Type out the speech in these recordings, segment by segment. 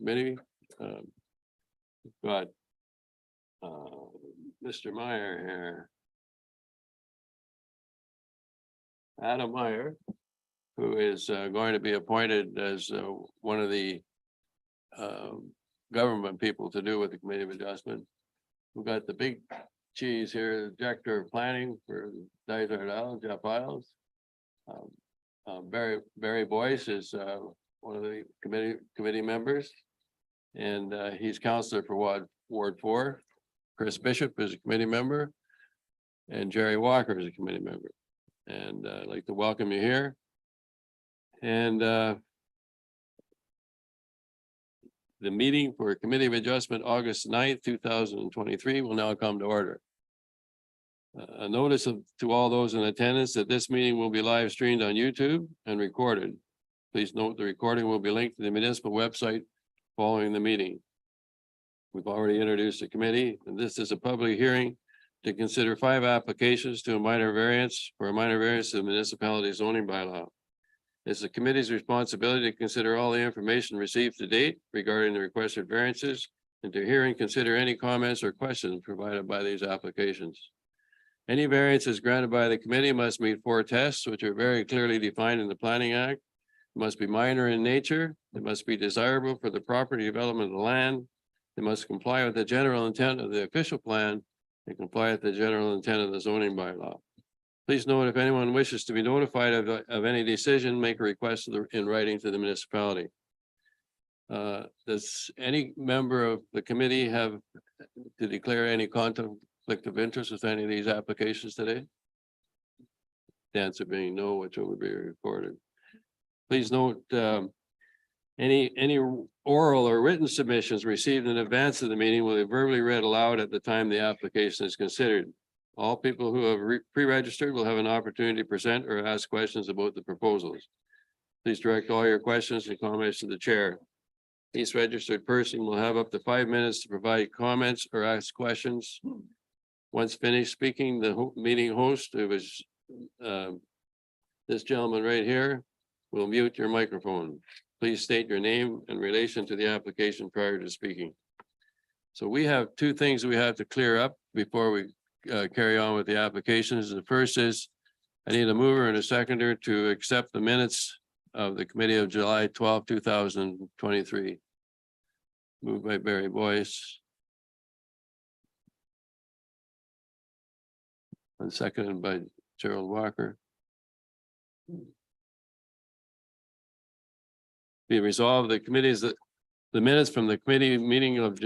committee. We've got Mr. Meyer here. Adam Meyer, who is going to be appointed as one of the government people to do with the Committee of Adjustment. We've got the big cheese here, the Director of Planning for Dysart Island, Jeff Isles. Barry Boyce is one of the committee members, and he's counselor for Ward 4. Chris Bishop is a committee member, and Jerry Walker is a committee member. And I'd like to welcome you here. And the meeting for Committee of Adjustment, August 9th, 2023 will now come to order. A notice to all those in attendance that this meeting will be live streamed on YouTube and recorded. Please note the recording will be linked to the municipal website following the meeting. We've already introduced the committee, and this is a public hearing to consider 5 applications to a minor variance for a minor variance to the municipality zoning bylaw. It's the committee's responsibility to consider all the information received to date regarding the requested variances and to hear and consider any comments or questions provided by these applications. Any variances granted by the committee must meet 4 tests, which are very clearly defined in the Planning Act. It must be minor in nature. It must be desirable for the property development of the land. It must comply with the general intent of the official plan and comply with the general intent of the zoning bylaw. Please note if anyone wishes to be notified of any decision, make a request in writing to the municipality. Does any member of the committee have to declare any conflict of interest with any of these applications today? The answer being no, which will be recorded. Please note any oral or written submissions received in advance of the meeting will be verbally read aloud at the time the application is considered. All people who have pre-registered will have an opportunity to present or ask questions about the proposals. Please direct all your questions and comments to the chair. Each registered person will have up to 5 minutes to provide comments or ask questions. Once finished speaking, the meeting host, who is this gentleman right here, will mute your microphone. Please state your name and relation to the application prior to speaking. So we have 2 things we have to clear up before we carry on with the applications. The first is I need a mover and a seconder to accept the minutes of the committee of July 12, 2023. Moved by Barry Boyce. And seconded by Gerald Walker. Be resolved, the committees that the minutes from the committee meeting of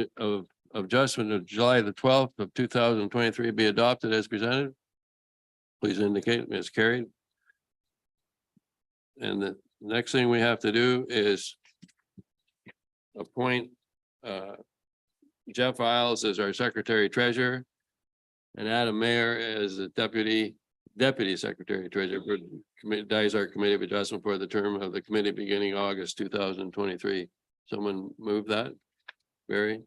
adjustment of July the 12th of 2023 be adopted as presented. Please indicate as carried. And the next thing we have to do is appoint Jeff Isles as our secretary treasurer and Adam Mayer as the deputy secretary treasurer for Dysart Committee of Adjustment for the term of the committee beginning August 2023. Someone move that. Barry.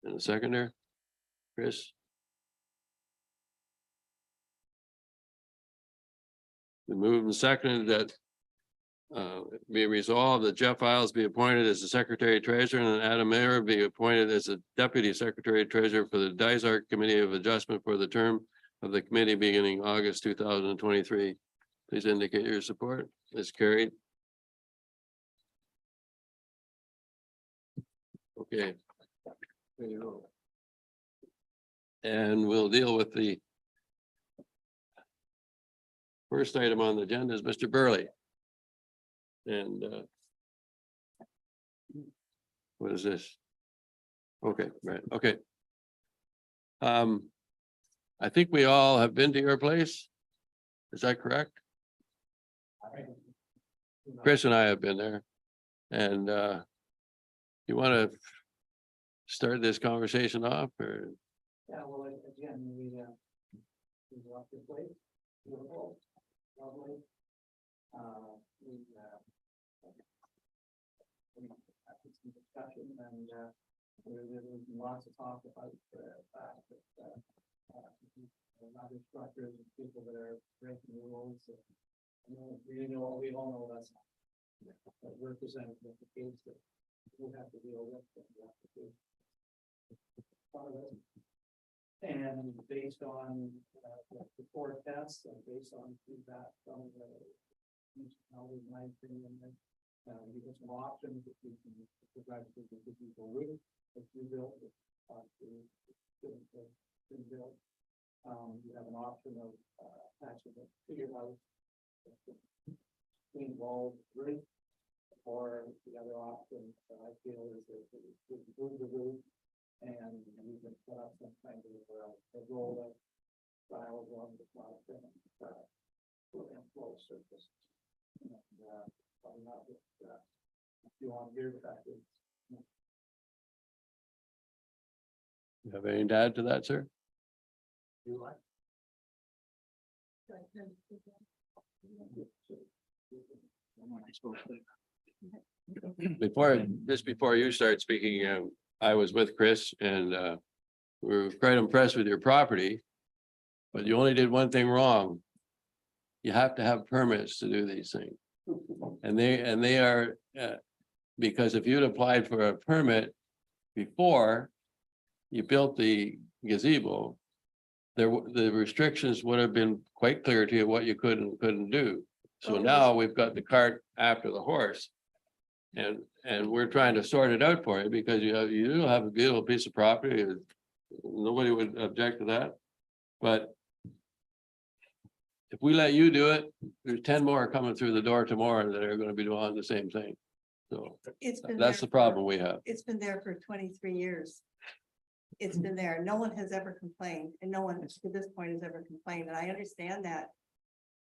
And a seconder, Chris. We moved and seconded that be resolved that Jeff Isles be appointed as the secretary treasurer and Adam Mayer be appointed as the deputy secretary treasurer for the Dysart Committee of Adjustment for the term of the committee beginning August 2023. Please indicate your support. It's carried. Okay. There you go. And we'll deal with the first item on the agenda is Mr. Burley. And what is this? Okay, right. Okay. I think we all have been to your place. Is that correct? Chris and I have been there. And you want to start this conversation off or? Yeah, well, again, we walked your place, beautiful, lovely. We had some discussion and there was lots of talk about the fact that other structures and people that are breaking the rules We all know that's not. But we're presented with the case that we have to deal with. That we have to do. Part of it. And based on the core tests and based on feedback from the, in my opinion, we get some options that we can provide to the people with, if you build it, build. You have an option of actually figure out clean wall roof, or the other option that I feel is that we move the roof and we can put up some kind of a roll of tiles on the top and flow surface. And, probably not with, if you want to hear the fact is. You have anything to add to that, sir? You like? Just before you start speaking, I was with Chris and we were quite impressed with your property. But you only did one thing wrong. You have to have permits to do these things. And they are, because if you'd applied for a permit before you built the gazebo, the restrictions would have been quite clear to you what you could and couldn't do. So now we've got the cart after the horse. And we're trying to sort it out for you because you do have a beautiful piece of property. Nobody would object to that. But if we let you do it, there's 10 more coming through the door tomorrow that are going to be doing the same thing. So It's been that's there the problem we have. It's been there for 23 years. It's been there. No one has ever complained, and no one to this point has ever complained, and I understand that.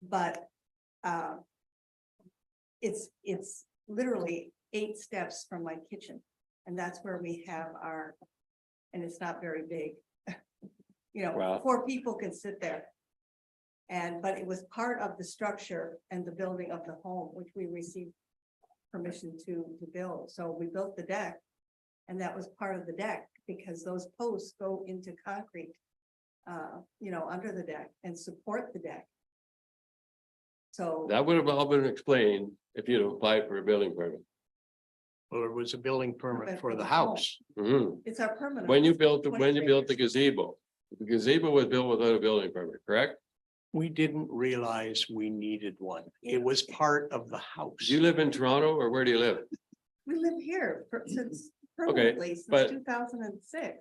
But it's literally 8 steps from my kitchen, and that's where we have our, and it's not very big. You know, Wow. 4 people can sit there. But it was part of the structure and the building of the home, which we received permission to build. So we built the deck. And that was part of the deck because those posts go into concrete, you know, under the deck and support the deck. So That would have all been explained if you'd applied for a building permit. Well, it was a building Permit permit for for the the house. Mhm. it's our permanent. When you built the 23 years. gazebo was built without a building permit, correct? We didn't realize we needed one. It was part of the house. Do you live in Toronto or where do you live? We live here since Okay, permanently since but- 2006.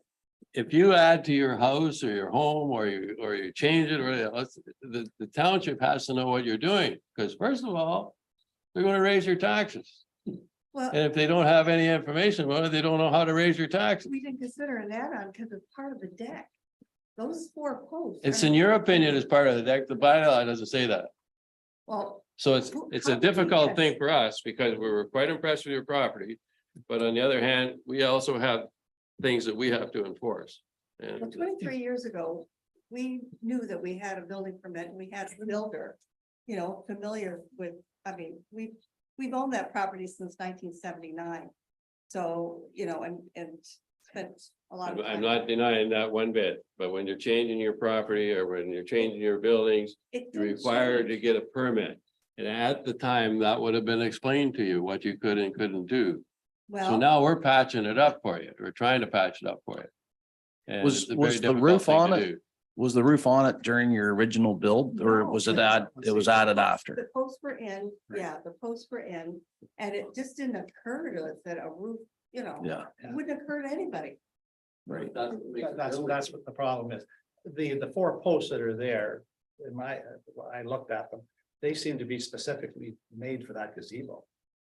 If you add to your house or your home or you change it or else, the township has to know what you're doing. Because first of all, they're going to raise your taxes. Well, And if they don't have any information, well, they don't know how to raise your taxes. we didn't consider an add-on because it's part of the deck. Those 4 posts. It's in your opinion as part of the deck. The bylaw doesn't say that. Well, So it's a How- difficult yes. thing for us because we were quite impressed with your property. But on the other hand, we also have things that we have to enforce. well, And 23 years ago, we knew that we had a building permit and we had a builder, you know, familiar with, I mean, we've owned that property since 1979. So, you know, and spent a lot of time. I'm not denying that one bit, but when you're changing your property or when you're changing your buildings, It you're did required to change. get a permit. And at the time, that would have been explained to you, what you could and couldn't do. So Well, now we're patching it up for you. We're trying to patch it up for you. And Was- it's a was very the difficult roof thing on to it? do. Was the roof on it during your original build or No, was it no. it was added after? the posts were in, yeah, the posts were in, and it just didn't occur to us that a roof, you know, Yeah, it wouldn't occur to anybody. right. That's what the problem is. The 4 posts that are there, I looked at them, they seem to be specifically made for that gazebo.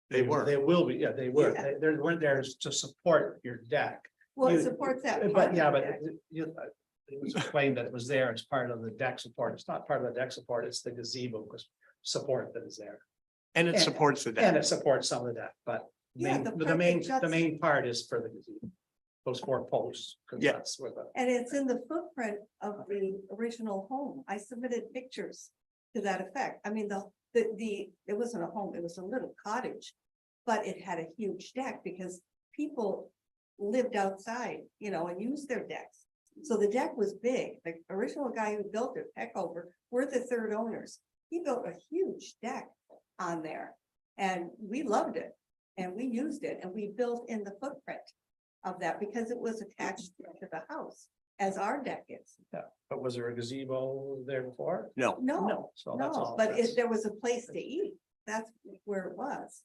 They were. They will be, yeah, they were. Yeah. They weren't there to support your deck. Well, it You- supports that. part But of yeah, the but deck. it was explained that it was there as part of the deck support. It's not part of the deck support, it's the gazebo support that is there. And it And- supports the And deck. it supports some of the deck, but Yeah, main, the the part main, that juts- the main part is for the gazebo. Those 4 posts. 'Cause Yeah. that's where the. And it's in the footprint of the original home. I submitted pictures to that effect. I mean, it wasn't a home, it was a little cottage. But it had a huge deck because people lived outside, you know, and used their decks. So the deck was big. The original guy who built it, Peckover, we're the 3rd owners. he built a huge deck on there. And we loved it and we used it and we built in the footprint of that because it was attached to the house as our deck is. But was there a gazebo there before? No, No, So that's no, all. but That's- if there was a place to eat, that's where it was.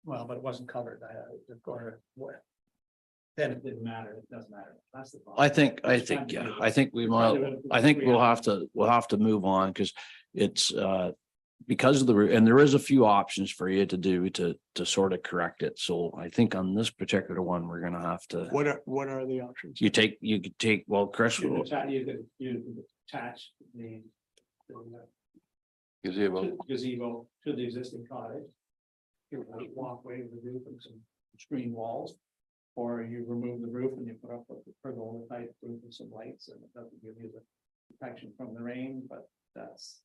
Well, but it wasn't covered, or what? Then it didn't matter, it doesn't matter, that's the problem. Yeah, I think we might, I think we'll have to move on because it's, because of and there is a few options for you to do to sort of correct it. So I think on this particular one, we're gonna have to, what are the options? you could take, well, Chris, You could attach the Gazebo. gazebo to the existing cottage. You have a walkway with the roof and some screen walls. Or you remove the roof and you put up a pergola type roof and some lights, and it doesn't give you the protection from the rain, but that's.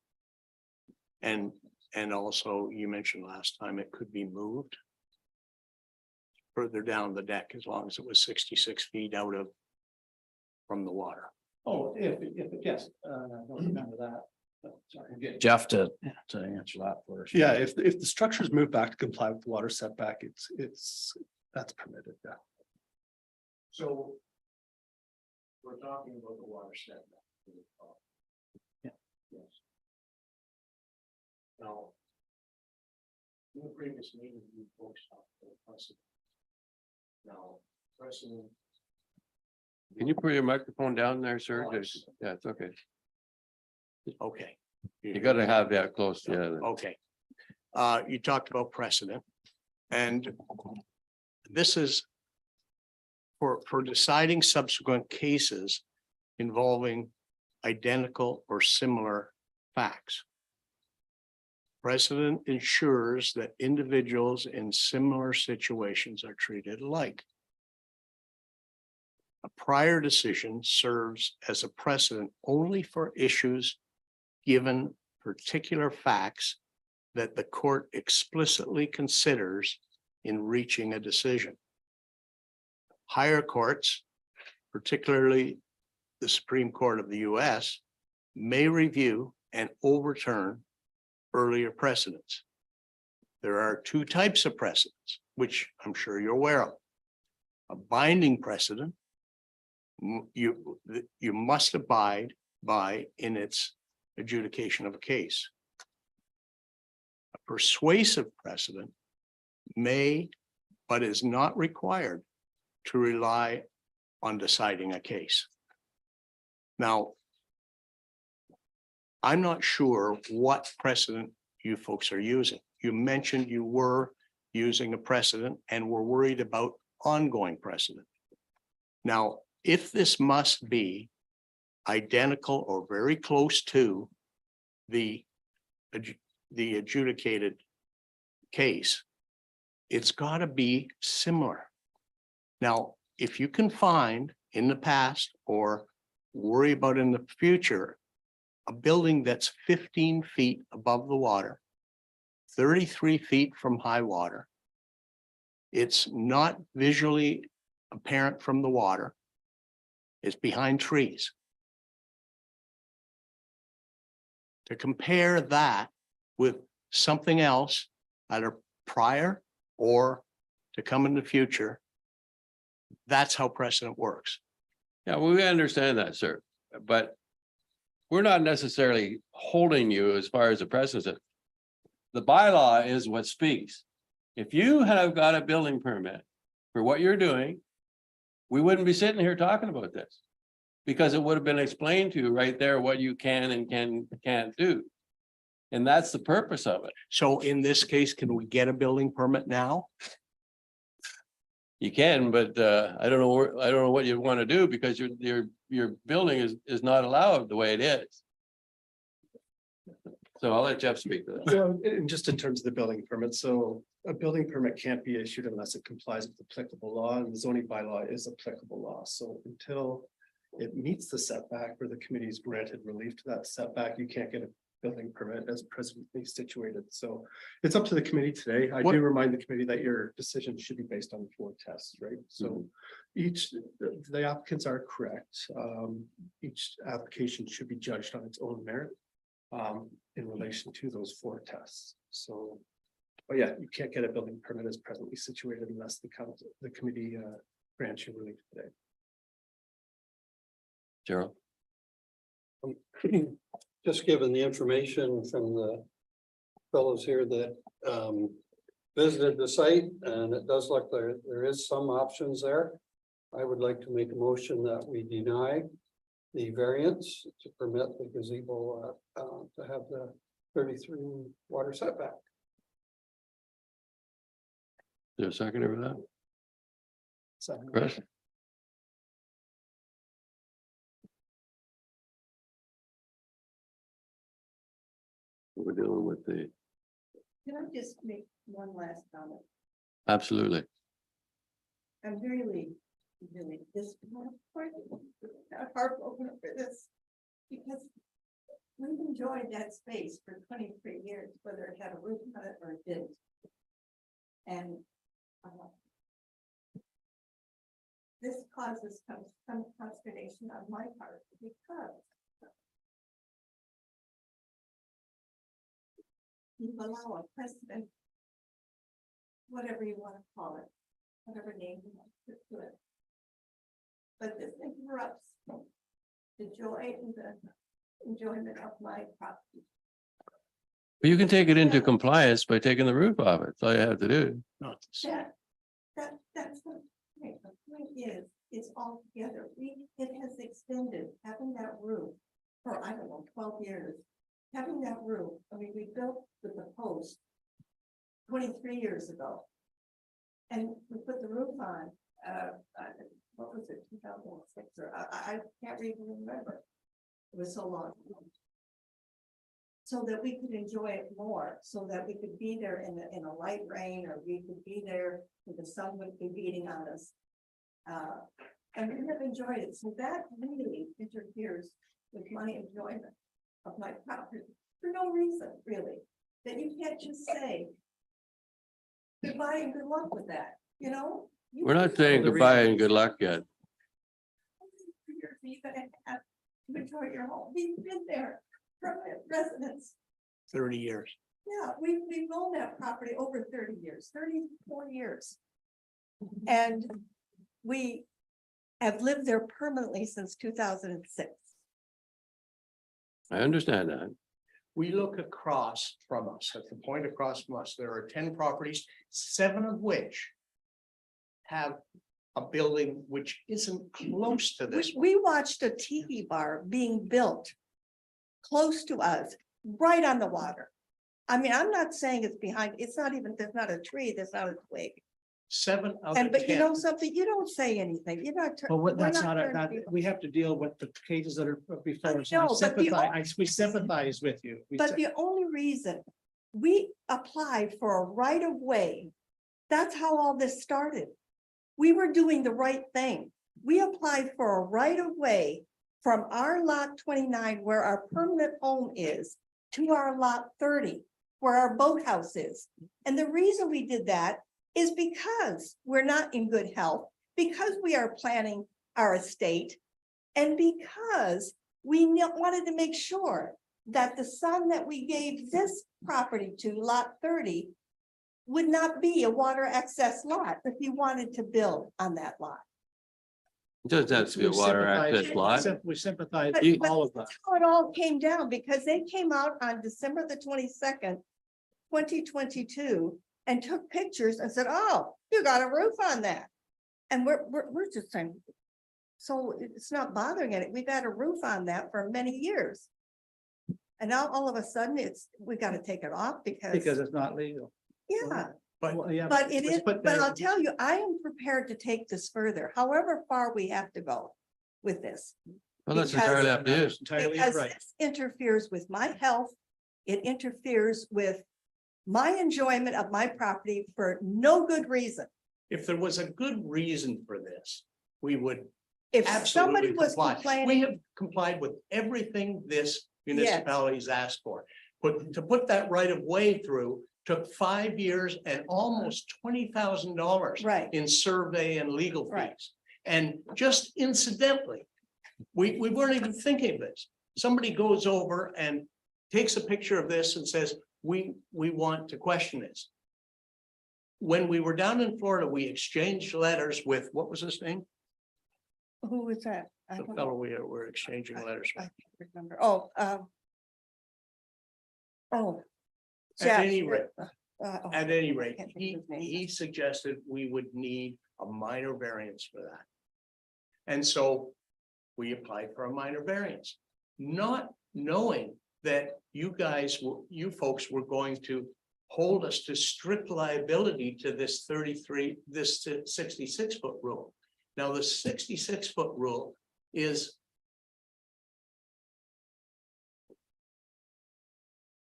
And also you mentioned last time it could be moved further down the deck as long as it was 66 feet out of from the water. Oh, if it gets, I don't remember that, but sorry, I'm getting. Jeff to answer that first. Yeah, if the structures move back to comply with the water setback, that's permitted, yeah. So we're talking about the water setback. Yeah. Yes. Now. In the previous meeting, you folks talked about precedent. Now, precedent. Can you put your microphone down there, sir? Oh, Just- Yeah, it's okay. Okay. You gotta have that close, yeah. Okay. You talked about precedent. And this is for deciding subsequent cases involving identical or similar facts. Precedent ensures that individuals in similar situations are treated alike. A prior decision serves as a precedent only for issues given particular facts that the court explicitly considers in reaching a decision. Higher courts, particularly the Supreme Court of the US, may review and overturn earlier precedents. There are two types of precedents, which I'm sure you're aware of. A binding precedent, you must abide by in its adjudication of a case. A persuasive precedent may, but is not required to rely on deciding a case. Now, I'm not sure what precedent you folks are using. You mentioned you were using a precedent and were worried about ongoing precedent. Now, if this must be identical or very close to the adjudicated case, it's got to be similar. Now, if you can find in the past or worry about in the future, a building that's 15 feet above the water, 33 feet from high water, it's not visually apparent from the water, it's behind trees. To compare that with something else either prior or to come in the future, that's how precedent works. Yeah, well, we understand that, sir, but we're not necessarily holding you as far as the precedent. The bylaw is what speaks. If you have got a building permit for what you're doing, we wouldn't be sitting here talking about this. Because it would have been explained to you right there what you can and can't do. And that's the purpose of it. So in this case, can we get a building permit now? You can, but I don't know what you want to do because your building is not allowed the way it is. So I'll let Jeff speak to that. Well, and just in terms of the building permit, so a building permit can't be issued unless it complies with applicable law, and the zoning bylaw is applicable law. So until it meets the setback or the committee's granted relief to that setback, you can't get a building permit as presently situated. So it's up to the committee today. I What- do remind the committee that your decision should be based on 4 tests, right? So the applicants are correct. Each application should be judged on its own merit. in relation to those 4 tests. So, but yeah, you can't get a building permit as presently situated unless the committee grants you relief today. Gerald? Just given the information from the fellows here that visited the site, and it does look like there is some options there. I would like to make a motion that we deny the variance to permit the gazebo to have the 33 water setback. Is there a second for that? So Chris? We're dealing with the, Can I just make one last comment? absolutely. I'm really heartbroken for this. Because we've enjoyed that space for 23 years, whether it had a roof on it or it didn't. And this causes some consternation on my part because you allow a precedent, whatever you want to call it, whatever name you want to put to it. But this interrupts the joy and the enjoyment of my property. But you can take it into compliance by taking the roof off it. That's all you have to do. Not the same. That's the point. The point is, it's all together. It has extended, having that roof for, I don't know, 12 years. Having that roof, I mean, we built with the post 23 years ago. And we put the roof on, what was it, 2006, or I can't even remember. It was so long. So that we could enjoy it more, so that we could be there in a light rain, or we could be there when the sun would be beating on us. And we have enjoyed it, so that really interferes with my enjoyment of my property for no reason, really. That you can't just say goodbye and good luck with that, you know? We're not saying goodbye and good luck yet. You're gonna have to enjoy your home. We've been there, permanent residents. 30 years. Yeah, we've owned that property over 30 years, 34 years. And we have lived there permanently since 2006. I understand that. We look across from us, at the point across from us, there are 10 properties, 7 of which have a building which isn't close to this. We watched a tiki bar being built close to us, right on the water. I mean, I'm not saying it's behind, it's not even, there's not a tree, there's not a twig. 7 out And, of but you 10. know something, you don't say anything, you're not. Well, we're that's not, turning people. we have to deal with the cases that are before us. I know, but the We sympathize with you. But the only reason we applied for a right of way, that's how all this started. We were doing the right thing. We applied for a right of way from our lot 29, where our permanent home is, to our lot 30, where our boathouse is. And the reason we did that is because we're not in good health, because we are planning our estate, and because we wanted to make sure that the son that we gave this property to, lot 30, would not be a water access lot if he wanted to build on that lot. It doesn't have to be a water access lot. We sympathize But- with but all of that. that's how it all came down, because they came out on December the 22nd, 2022, and took pictures and said, oh, you got a roof on that. And we're just saying, so it's not bothering it. We've had a roof on that for many years. And now all of a sudden we got to take it off because, Because it's not legal. yeah. Well, yeah, But it is, but there- I'll tell you, I am prepared to take this further, however far we have to go with this. Well, that's because- entirely up to you. Entirely Because right. this interferes with my health. It interferes with my enjoyment of my property for no good reason. If there was a good reason for this, we would If somebody absolutely was comply. We complaining, have complied with everything this municipality's asked for. But to put that right of way through took 5 years and almost $20,000 right, in survey and legal Right. fees. And just incidentally, we weren't even thinking of this. Somebody goes over and takes a picture of this and says, we want to question this. When we were down in Florida, we exchanged letters with, what was his name? Who was that? I The don't fellow know. we were exchanging letters I with. can't remember. Oh, oh. At Jeff, any rate, oh, At any I rate, can't think of his name. he suggested we would need a minor variance for that. And so we applied for a minor variance, not knowing that you guys, you folks were going to hold us to strict liability to this 66-foot rule. Now, the 66-foot rule is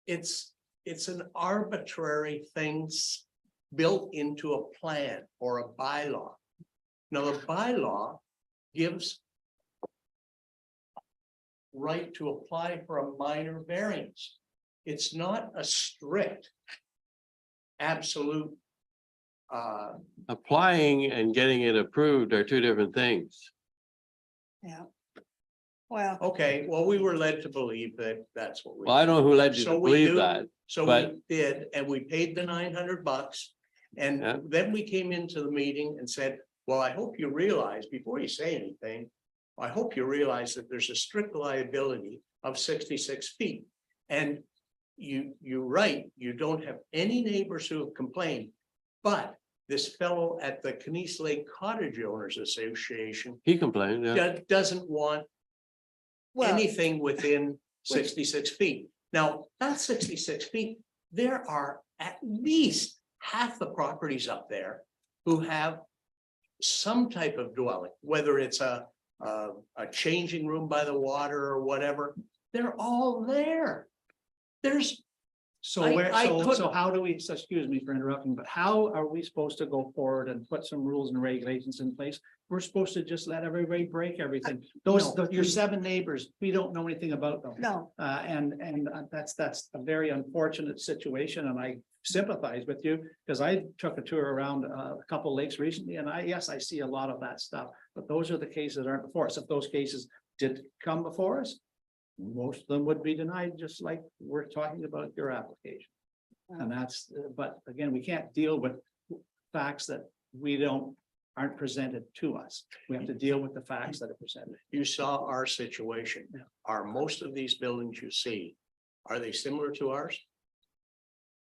it's an arbitrary thing built into a plan or a bylaw. Now, the bylaw gives right to apply for a minor variance. It's not a strict absolute. Applying and getting it approved are two different things. Yeah. Well, Okay, well, we were led to believe that that's what we. Well, I don't know who led you So to we believe do- that. So but- we did, and we paid the $900. And Yeah. then we came into the meeting and said, well, I hope you realize, before you say anything, I hope you realize that there's a strict liability of 66 feet. And you're right, you don't have any neighbors who have complained. But this fellow at the Kenice Lake Cottage Owners Association He complained, yeah. doesn't want well, anything within 66 feet. Now, that's 66 feet. There are at least half the properties up there who have some type of dwelling, whether it's a changing room by the water or whatever. They're all there. There's, So I- where, I so couldn't- how do we, so excuse me for interrupting, but how are we supposed to go forward and put some rules and regulations in place? We're supposed to just let everybody break everything. Those, No. your 7 neighbors, we don't know anything about them. no, And that's a very unfortunate situation, and I sympathize with you, because I took a tour around a couple lakes recently, and yes, I see a lot of that stuff. But those are the cases that aren't before us. If those cases did come before us, most of them would be denied, just like we're talking about your application. And that's, but again, we can't deal with facts that aren't presented to us. We have to deal with the facts that are presented. you saw our situation. Yeah. Are most of these buildings you see, are they similar to ours?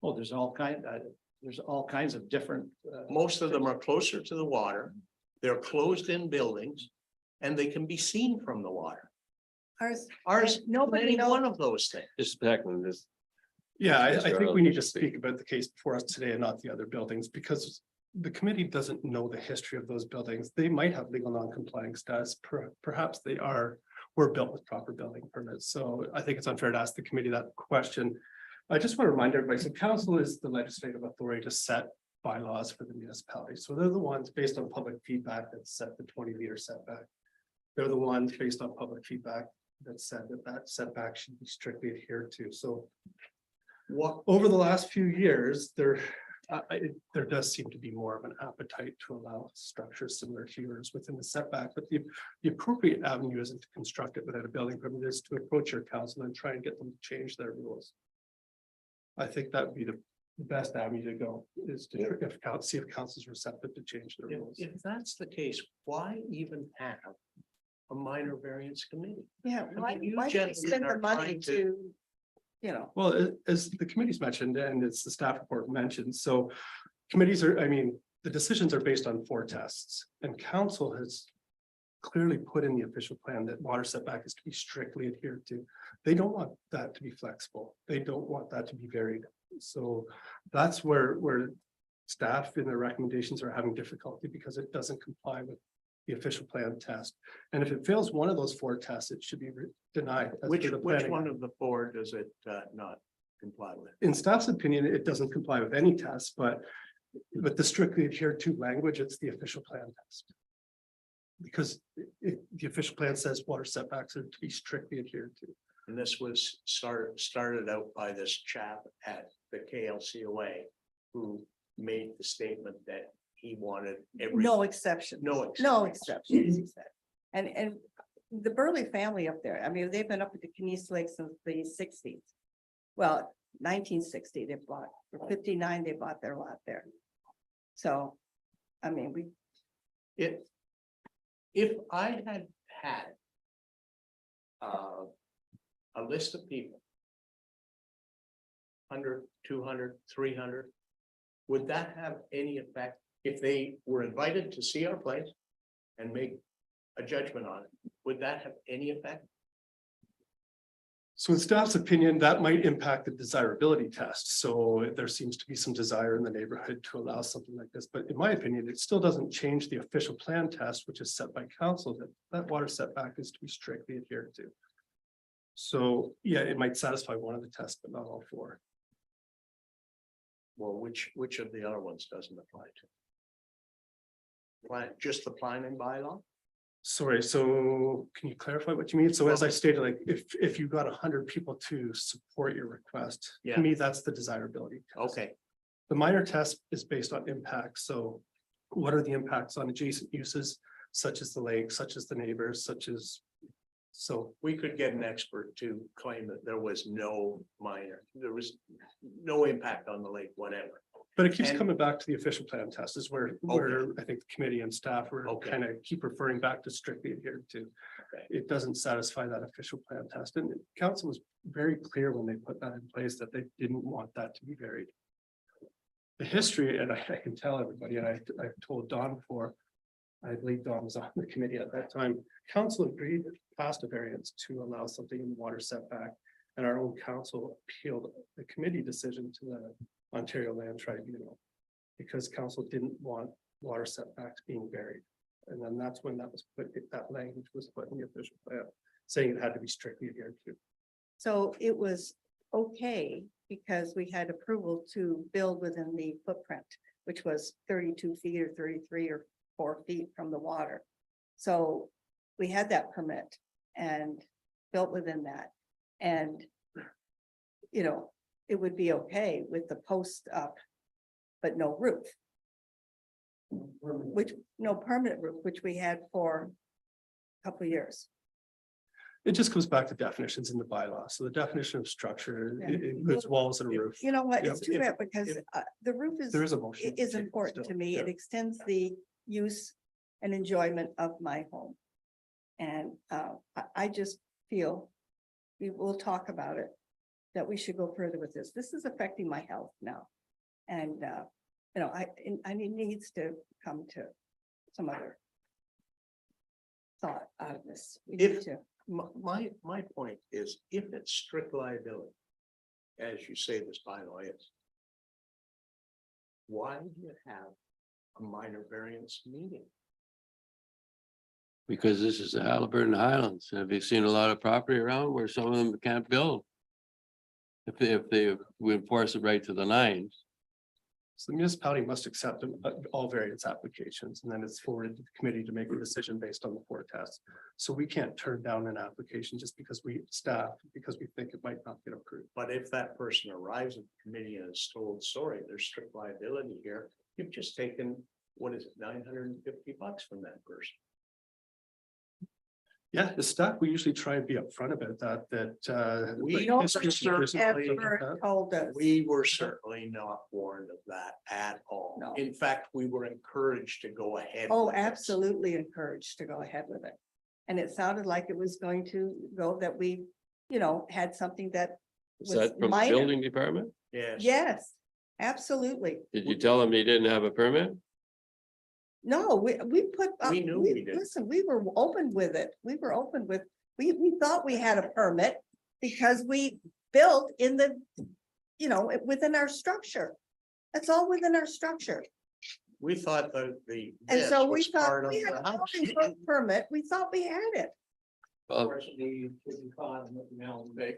Oh, there's all kinds of different. Most of them are closer to the water. They're closed-in buildings and they can be seen from the water. Ours, nobody any knows. one of those things. Just Beckman, this. Yeah, I Mr. think we Earl, need to just speak about the case before us today and not the other buildings, because the committee doesn't know the history of those buildings. They might have legal non-complying status. Perhaps they were built with proper building permits. So I think it's unfair to ask the committee that question. I just want to remind everybody, so council is the legislative authority to set bylaws for the municipality. So they're the ones based on public feedback that set the 20-meter setback. They're the ones based on public feedback that said that setback should be strictly adhered to. So over the last few years, there does seem to be more of an appetite to allow structures similar to yours within the setback, but the appropriate avenue isn't to construct it without a building permit, is to approach your council and try and get them to change their rules. I think that would be the best avenue to go, is to see if council's receptive to change their rules. If that's the case, why even have a minor variance committee? Yeah, why, mean, you why should we gentlemen spend are the money trying to, you know, Well, as the committees mentioned, and it's the staff report mentioned, so committees are, the decisions are based on 4 tests, and council has clearly put in the official plan that water setback is to be strictly adhered to. They don't want that to be flexible. They don't want that to be varied. So that's where staff in their recommendations are having difficulty, because it doesn't comply with the official plan test. And if it fails one of those 4 tests, it should be denied. as Which per the planning. one of the 4 does it not comply with? In staff's opinion, it doesn't comply with any test, but the strictly adhered to language, it's the official plan test. Because the official plan says water setbacks are to be strictly adhered to. And this was started out by this chap at the KLCOA who made the statement that he wanted every. no exception. No No exceptions. exceptions, he said. And the Burley family up there, they've been up at the Kenice Lake since the 60s. Well, 1960 they bought, for 59 they bought their lot there. So, I mean, we, If I had a list of people, 100, 200, 300, would that have any effect if they were invited to see our place and make a judgment on it? Would that have any effect? So in staff's opinion, that might impact the desirability test. So there seems to be some desire in the neighborhood to allow something like this. But in my opinion, it still doesn't change the official plan test, which is set by council, that that water setback is to be strictly adhered to. So, yeah, it might satisfy one of the tests, but not all four. Well, which of the other ones doesn't apply to? Why, just the planning bylaw? Sorry, so can you clarify what you mean? So as I stated, like, if you got 100 people to support your request, Yeah. to me, that's the desirability test. Okay, The minor test is based on impact, so what are the impacts on adjacent uses, such as the lake, such as the neighbors, such as. So, we could get an expert to claim that there was no minor, there was no impact on the lake, whatever. but it keeps And- coming back to the official plan test is where I think the committee and staff were Okay. kind of keep referring back to strictly adhered to. Okay. It doesn't satisfy that official plan test, and the council was very clear when they put that in place that they didn't want that to be varied. The history, and I can tell everybody, and I've told Don before, I believe Don was on the committee at that time, council agreed, passed a variance to allow something in the water setback. And our own council appealed the committee decision to the Ontario Land Tribunal. Because council didn't want water setbacks being varied. And then that's when that was put, that language was put in the official plan, saying it had to be strictly adhered to. so it was okay because we had approval to build within the footprint, which was 32 feet or 33 or 4 feet from the water. So we had that permit and built within that. And, you know, it would be okay with the post up, but no roof, which, no permanent roof, which we had for a couple of years. It just comes back to definitions in the bylaw. So the definition of structure Yeah. includes walls and a roof. You know what, it's Yeah, too bad because the roof is. There is a motion. It is important to me. Yeah. It extends the use and enjoyment of my home. And I just feel we will talk about it, that we should go further with this. This is affecting my health now. And, you know, I need needs to come to some other thought out of this. We need If- to. My point is, if it's strict liability, as you say this bylaw is, why do you have a minor variance meeting? Because this is the Halliburton Highlands. Have you seen a lot of property around where some of them can't build? If they we enforce it right to the nines, So the municipality must accept all variance applications, and then it's forwarded to the committee to make a decision based on the four tests. So we can't turn down an application just because we because we think it might not get approved. But if that person arrives at the committee and is told, sorry, there's strict liability here, you've just taken, what is it, $950 from that person? Yeah, the staff, we usually try and be upfront about that. We No history one isn't like ever that. told us. We were certainly not warned of that at all. No. In fact, we were encouraged to go ahead. Oh, with this. absolutely encouraged to go ahead with it. And it sounded like it was going to go that we, you know, had something that is was that from the minor. building department? Yes. Yes, absolutely. Did you tell them you didn't have a permit? No, we put. We knew we did. Listen, we were open with it. We were open with, we thought we had a permit because we built in the, you know, within our structure. That's all within our structure. We thought the. And this so we was thought part of we had the a house. building permit. We thought we had it. Well, Unfortunately, couldn't call them with the mail and bake.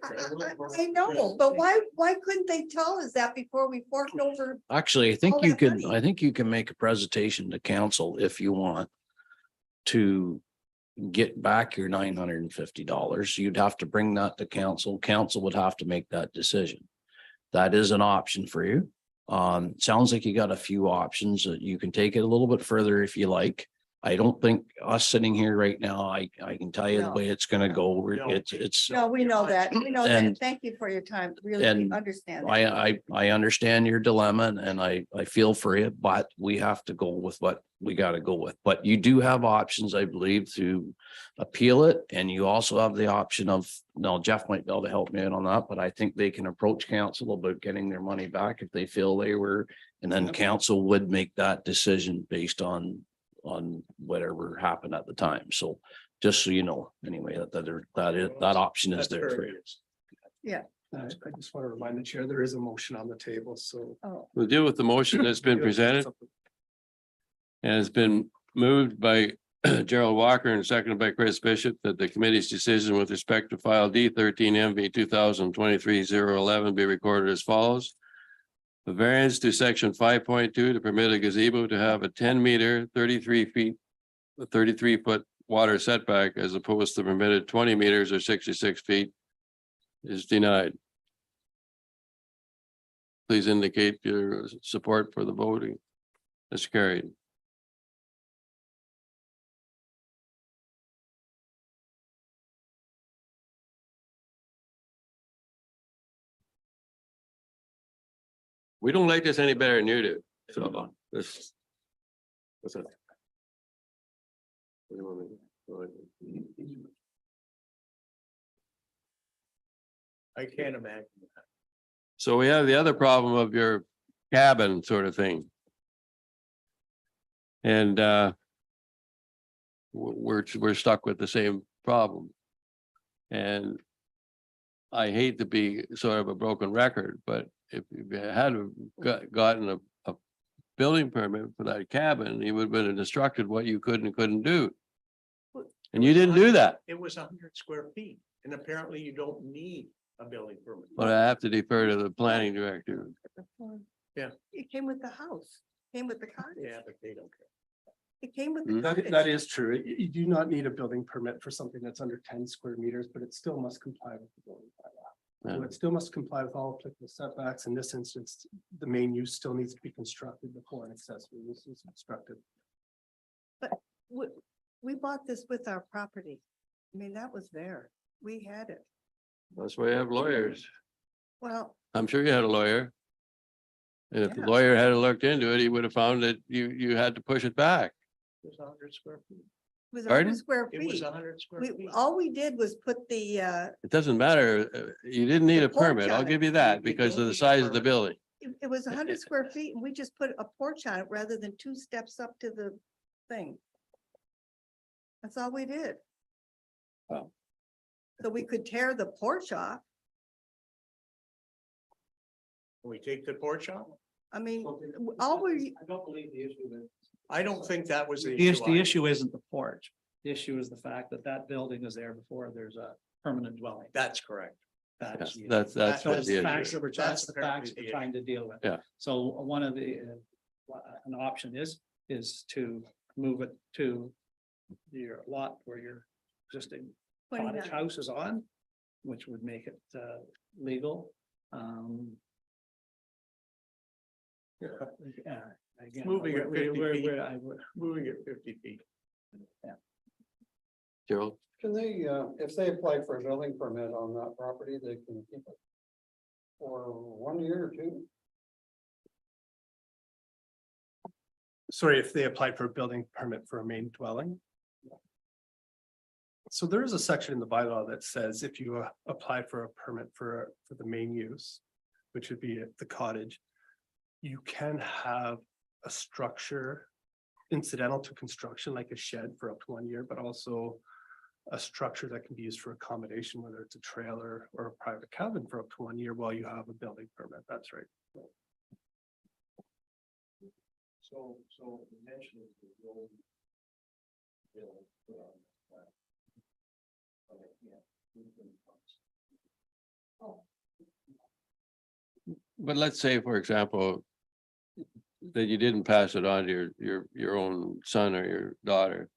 I know, but why couldn't they tell us that before we forked over? Actually, I All think you that can, money. I think you can make a presentation to council if you want to get back your $950. You'd have to bring that to council. Council would have to make that decision. That is an option for you. Sounds like you got a few options. You can take it a little bit further if you like. I don't think us sitting here right now, I can tell you the No. way it's gonna go. No. It's, No, we know that. We know that. And- Thank you for your time. Really, we and understand. that. I understand your dilemma and I feel for you, but we have to go with what we gotta go with. But you do have options, I believe, to appeal it. And you also have the option of, now Jeff might be able to help me out on that, but I think they can approach council about getting their money back if they feel they were. And then council would make that decision based on whatever happened at the time. So just so you know, anyway, that option is That's there for very you. good. I just want to remind the chair, there is a motion on the table, so. Oh, We'll deal with the motion that's been presented and it's been moved by Gerald Walker and seconded by Chris Bishop that the committee's decision with respect to file D 13 MV 2023-011 be recorded as follows. A variance to section 5.2 to permit a gazebo to have a 10-meter, 33-foot water setback as opposed to permitted 20 meters or 66 feet is denied. Please indicate your support for the voting. That's carried. We don't like this any better than you do. So this. What's that? What do you want me to do? I can't imagine. So we have the other problem of your cabin sort of thing. And we're stuck with the same problem. And I hate to be sort of a broken record, but if you had gotten a building permit for that cabin, you would have been instructed what you could and couldn't do. And you didn't do that. It was 100 square feet, and apparently you don't need a building permit. But I have to defer to the planning director. Yeah. It came with the house, came with the cottage. Yeah, but they don't care. It came with the Hmm. cottage. That is true. You do not need a building permit for something that's under 10 square meters, but it still must comply with the building bylaw. So Yeah. it still must comply with all applicable setbacks. In this instance, the main use still needs to be constructed before an accessory use is constructed. We bought this with our property. I mean, that was there. We had it. That's why you have lawyers. Well, I'm sure you had a lawyer. And if the Yeah. lawyer had looked into it, he would have found that you had to push it back. It was 100 square feet. it was Pardon? 100 square It was feet. 100 square We, feet. all we did was put the, It doesn't matter. You didn't need The a permit. porch I'll on it. give you that You because don't of the need a size of the permit. building. it was 100 square feet and we just put a porch on it rather than 2 steps up to the thing. That's all we did. Wow. So we could tear the porch off. Can we take the porch off? I mean, all we, I don't believe the issue is. I don't think that was the The issue. issue, the issue isn't the porch. The issue is the fact that that building is there before there's a permanent dwelling. That's correct. That is the issue. That's That's what Those the facts issue. that we're, That's that's the facts apparently we're the trying to deal with. Yeah. So one of the, an option is to move it to your lot where your existing cottage 29. house is on, which would make it legal. Again, Moving it 50 feet. we're- Moving it 50 feet. Gerald, Can they, if they apply for a building permit on that property, they can keep it for 1 year or 2? Sorry, if they applied for a building permit for a main dwelling. So there is a section in the bylaw that says if you apply for a permit for the main use, which would be the cottage, you can have a structure incidental to construction, like a shed for up to 1 year, but also a structure that can be used for accommodation, whether it's a trailer or a private cabin for up to 1 year while you have a building permit. That's right. So eventually. but let's say, for example, that you didn't pass it on to your own son or your daughter.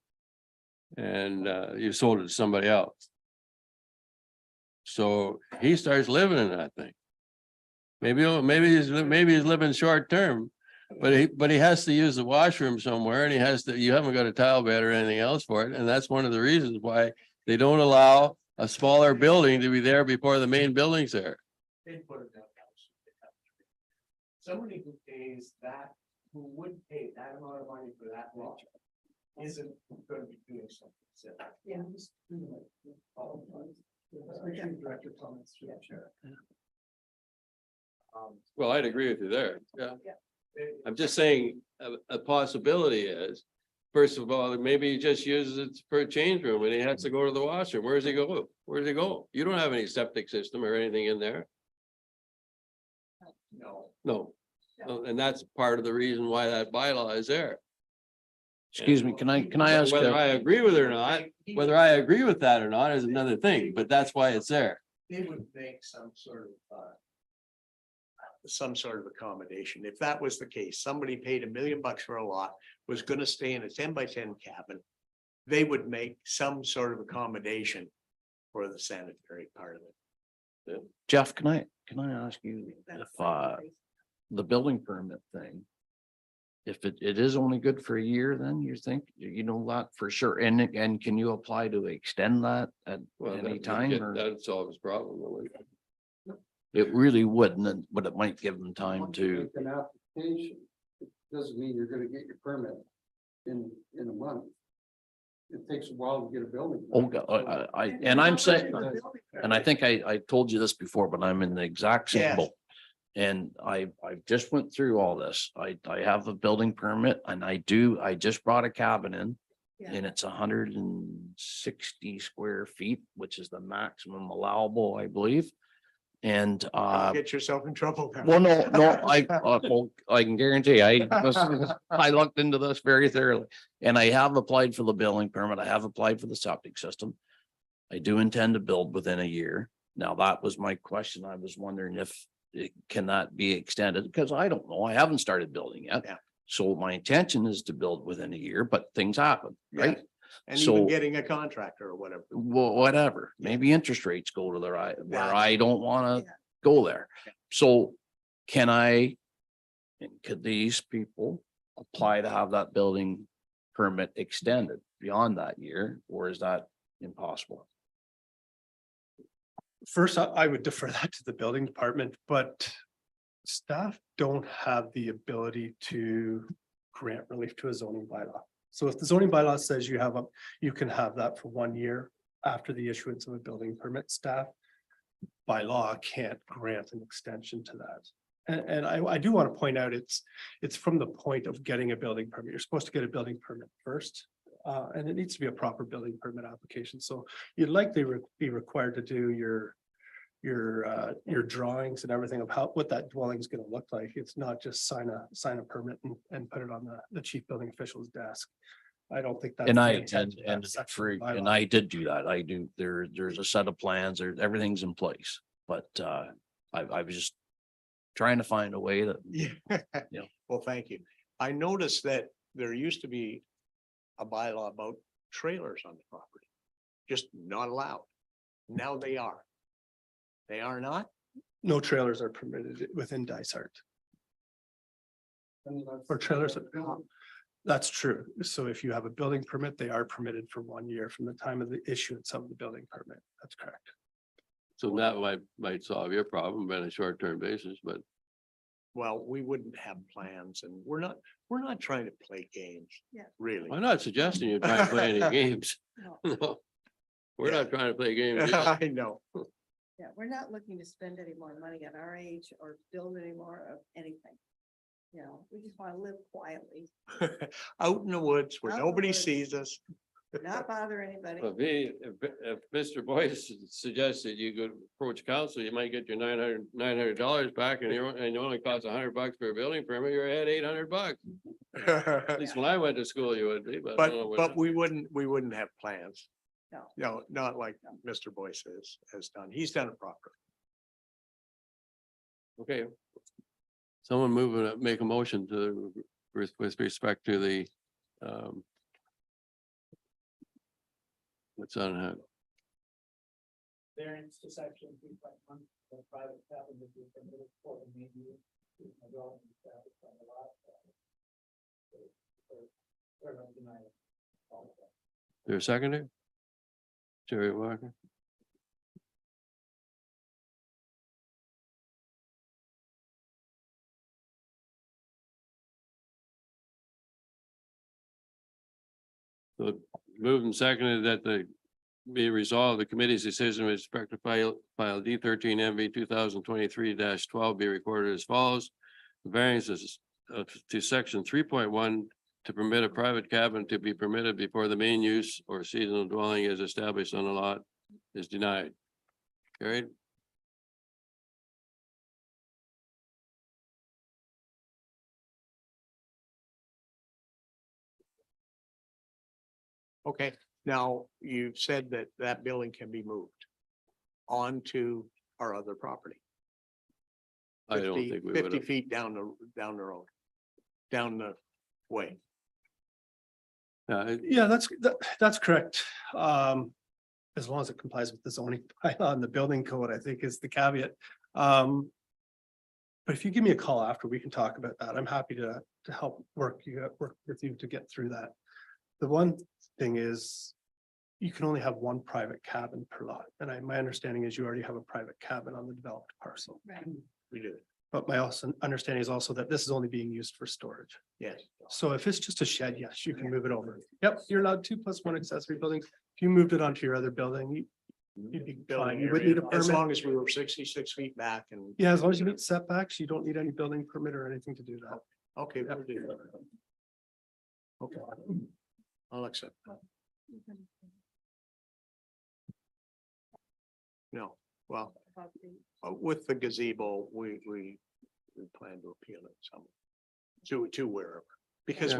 And you sold it to somebody else. So he starts living in that thing. Maybe he's living short term, But he has to use the washroom somewhere and he has to, you haven't got a tile bed or anything else for it. And that's one of the reasons why they don't allow a smaller building to be there before the main building's there. They put it down. Somebody who pays that, who would pay that amount of money for that lot isn't gonna be doing something. Yeah. Director comments through the chair. Well, I'd agree with you there. Yeah. Yeah. I'm just saying a possibility is, first of all, maybe he just uses it for a change room and he has to go to the washroom. Where does he go? Where does he go? You don't have any septic system or anything in there. No. No. And that's part of the reason why that bylaw is there. Excuse me, can I ask? Whether I agree with it or not, whether I agree with that or not is another thing, but that's why it's there. They would make some sort of accommodation. If that was the case, somebody paid $1 million for a lot, was gonna stay in a 10 by 10 cabin. They would make some sort of accommodation for the sanitary part of it. Jeff, can I ask you if, the building permit thing? If it is only good for a year, then you think, you know, that for sure, and can you apply to extend that at Well, any that- time? Or That'd solve his problem. it really wouldn't, but it might give them time to, Make an application, it doesn't mean you're gonna get your permit in a month. It takes a while to get a building. oh, permit. and I'm saying, and I think I told you this before, but I'm in the exact same Yes. boat. And I just went through all this. I have a building permit and I just brought a cabin in. Yeah. And it's 160 square feet, which is the maximum allowable, I believe. And Don't get yourself in trouble. well, no, well, I can guarantee I looked into this very thoroughly. And I have applied for the building permit. I have applied for the septic system. I do intend to build within a year. Now, that was my question. I was wondering if it cannot be extended, because I don't know. I haven't started building yet. Yeah. So my intention is to build within a year, but things happen, right? And So- even getting a contractor or whatever. Well, whatever, maybe interest rates go to the right, where Yeah. I don't wanna Yeah. go there. Yeah. So can I? And could these people apply to have that building permit extended beyond that year, or is that impossible? First, I would defer that to the building department, but staff don't have the ability to grant relief to a zoning bylaw. So if the zoning bylaw says you can have that for 1 year after the issuance of a building permit, staff by law can't grant an extension to that. And I do want to point out, it's from the point of getting a building permit. You're supposed to get a building permit first. And it needs to be a proper building permit application. So you'd likely be required to do your drawings and everything of what that dwelling is going to look like. It's not just sign a permit and put it on the chief building official's desk. I don't think that's. And the I, intent of that and section for, of the and bylaw. I did do that. I do, there's a set of plans, everything's in place, but, I was just trying to find a way that, Yeah. Yeah. Well, thank you. I noticed that there used to be a bylaw about trailers on the property, just not allowed. Now they are. They are not? No trailers are permitted within Dysart. And that's- Or trailers. That's true. So if you have a building permit, they are permitted for 1 year from the time of the issuance of the building permit. That's correct. So that might solve your problem on a short-term basis, but Well, we wouldn't have plans and we're not trying to play games. Yeah. Really. I'm not suggesting you try and play any games. No. No. We're Yeah. not trying to play games. either. I know. Yeah, we're not looking to spend any more money at our age or build any more of anything. You know, we just want to live quietly, Out in the woods where Out in the nobody woods. sees us. not bother anybody. Well, if Mr. Boyce suggested you could approach council, you might get your $900 back and you only cost $100 for a building permit, you're ahead $800. At least when I went to school, you would be, but. I don't know what- But we wouldn't have plans. No. No, not like Mr. Boyce has done. He's done it properly. Okay. Someone make a motion with respect to the, what's on that? Variance to section 3.1, the private cabin would be permitted for the main use. There a seconder? Jerry Walker. So moved and seconded that the be resolved, the committee's decision with respect to file D 13 MV 2023-12 be recorded as follows. The variances to section 3.1 to permit a private cabin to be permitted before the main use or seasonal dwelling is established on the lot is denied. Carried. Okay, now you've said that that building can be moved onto our other property. I don't 50 think we 50 would. feet down the road, down the way. Yeah, that's correct. As long as it complies with the zoning bylaw and the building code, I think is the caveat. But if you give me a call after, we can talk about that. I'm happy to help work with you to get through that. The one thing is, you can only have one private cabin per lot, and my understanding is you already have a private cabin on the developed parcel. Right. We do, But my also understanding is also that this is only being used for storage. yes. So if it's just a shed, yes, you can move it over. Yep, you're allowed 2+1 accessory buildings. If you moved it onto your other building, you'd be fine. Building You would area, need a as permit. long as we were 66 feet back and. Yeah, as long as you meet setbacks, you don't need any building permit or anything to do that. Okay, we'll do that. Okay. I'll accept. that. No, well, with the gazebo, we plan to appeal it some. To wherever, because Yeah.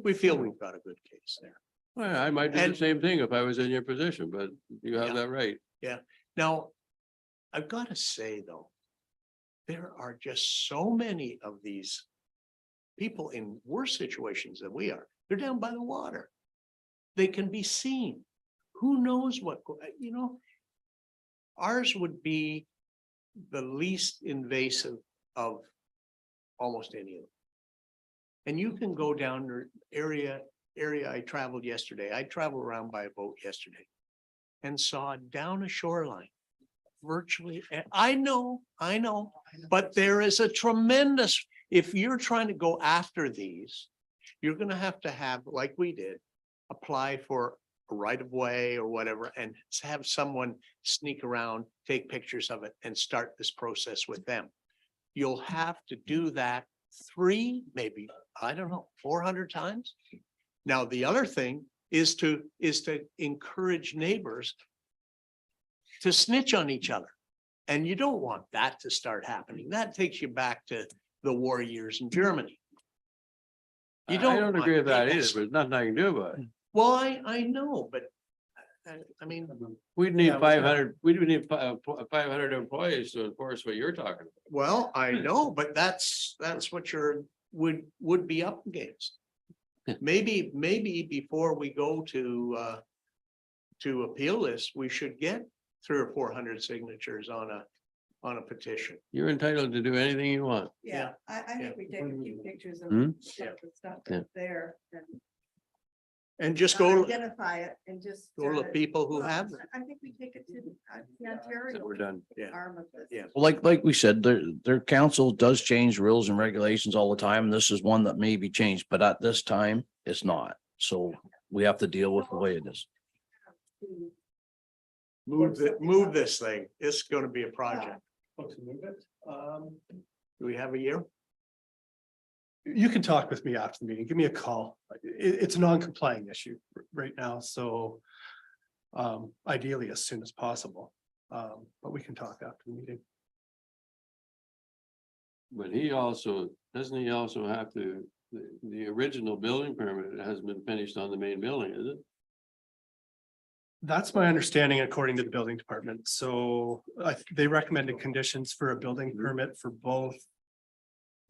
we feel we've got a good case there. Well, I might do the And- same thing if I was in your position, but you have Yeah. that right. Now, I've got to say, though, there are just so many of these people in worse situations than we are. They're down by the water. They can be seen. Who knows what, ours would be the least invasive of almost any of them. And you can go down the area I traveled yesterday. I traveled around by a boat yesterday and saw down a shoreline. Virtually, I know, but there is a tremendous, if you're trying to go after these, you're gonna have, like we did, apply for a right of way or whatever, and have someone sneak around, take pictures of it and start this process with them. You'll have to do that 3, maybe, I don't know, 400 times. Now, the other thing is to encourage neighbors to snitch on each other. And you don't want that to start happening. That takes you back to the war years in Germany. I don't agree with that either, people- but there's nothing I can do about it. Well, I know, but I mean, We'd need Yeah, 500, we would need 500 employees to enforce what you're talking about. well, I know, but that's what would be up against. Maybe before we go to appeal this, we should get 300 or 400 signatures on a petition. You're entitled to do anything you want. Yeah, I think we take a few pictures of Hmm? the stuff Yeah. that's there. And just go, Identify it and just. go to the people who have them. I think we take it to the So Ontario we're done. Yeah. arm of this. Yeah. Well, like we said, their council does change rules and regulations all the time. and This is one that may be changed, but at this time, it's not. So we have to deal with the way it is. Move this thing. It's gonna be a project. Want to move it? Do we have a year? You can talk with me after the meeting. Give me a call. It's a non-complying issue right now, so ideally as soon as possible. But we can talk after the meeting. But doesn't he also have to, the original building permit hasn't been finished on the main building, is it? That's my understanding according to the building department. So they recommended conditions for a building permit for both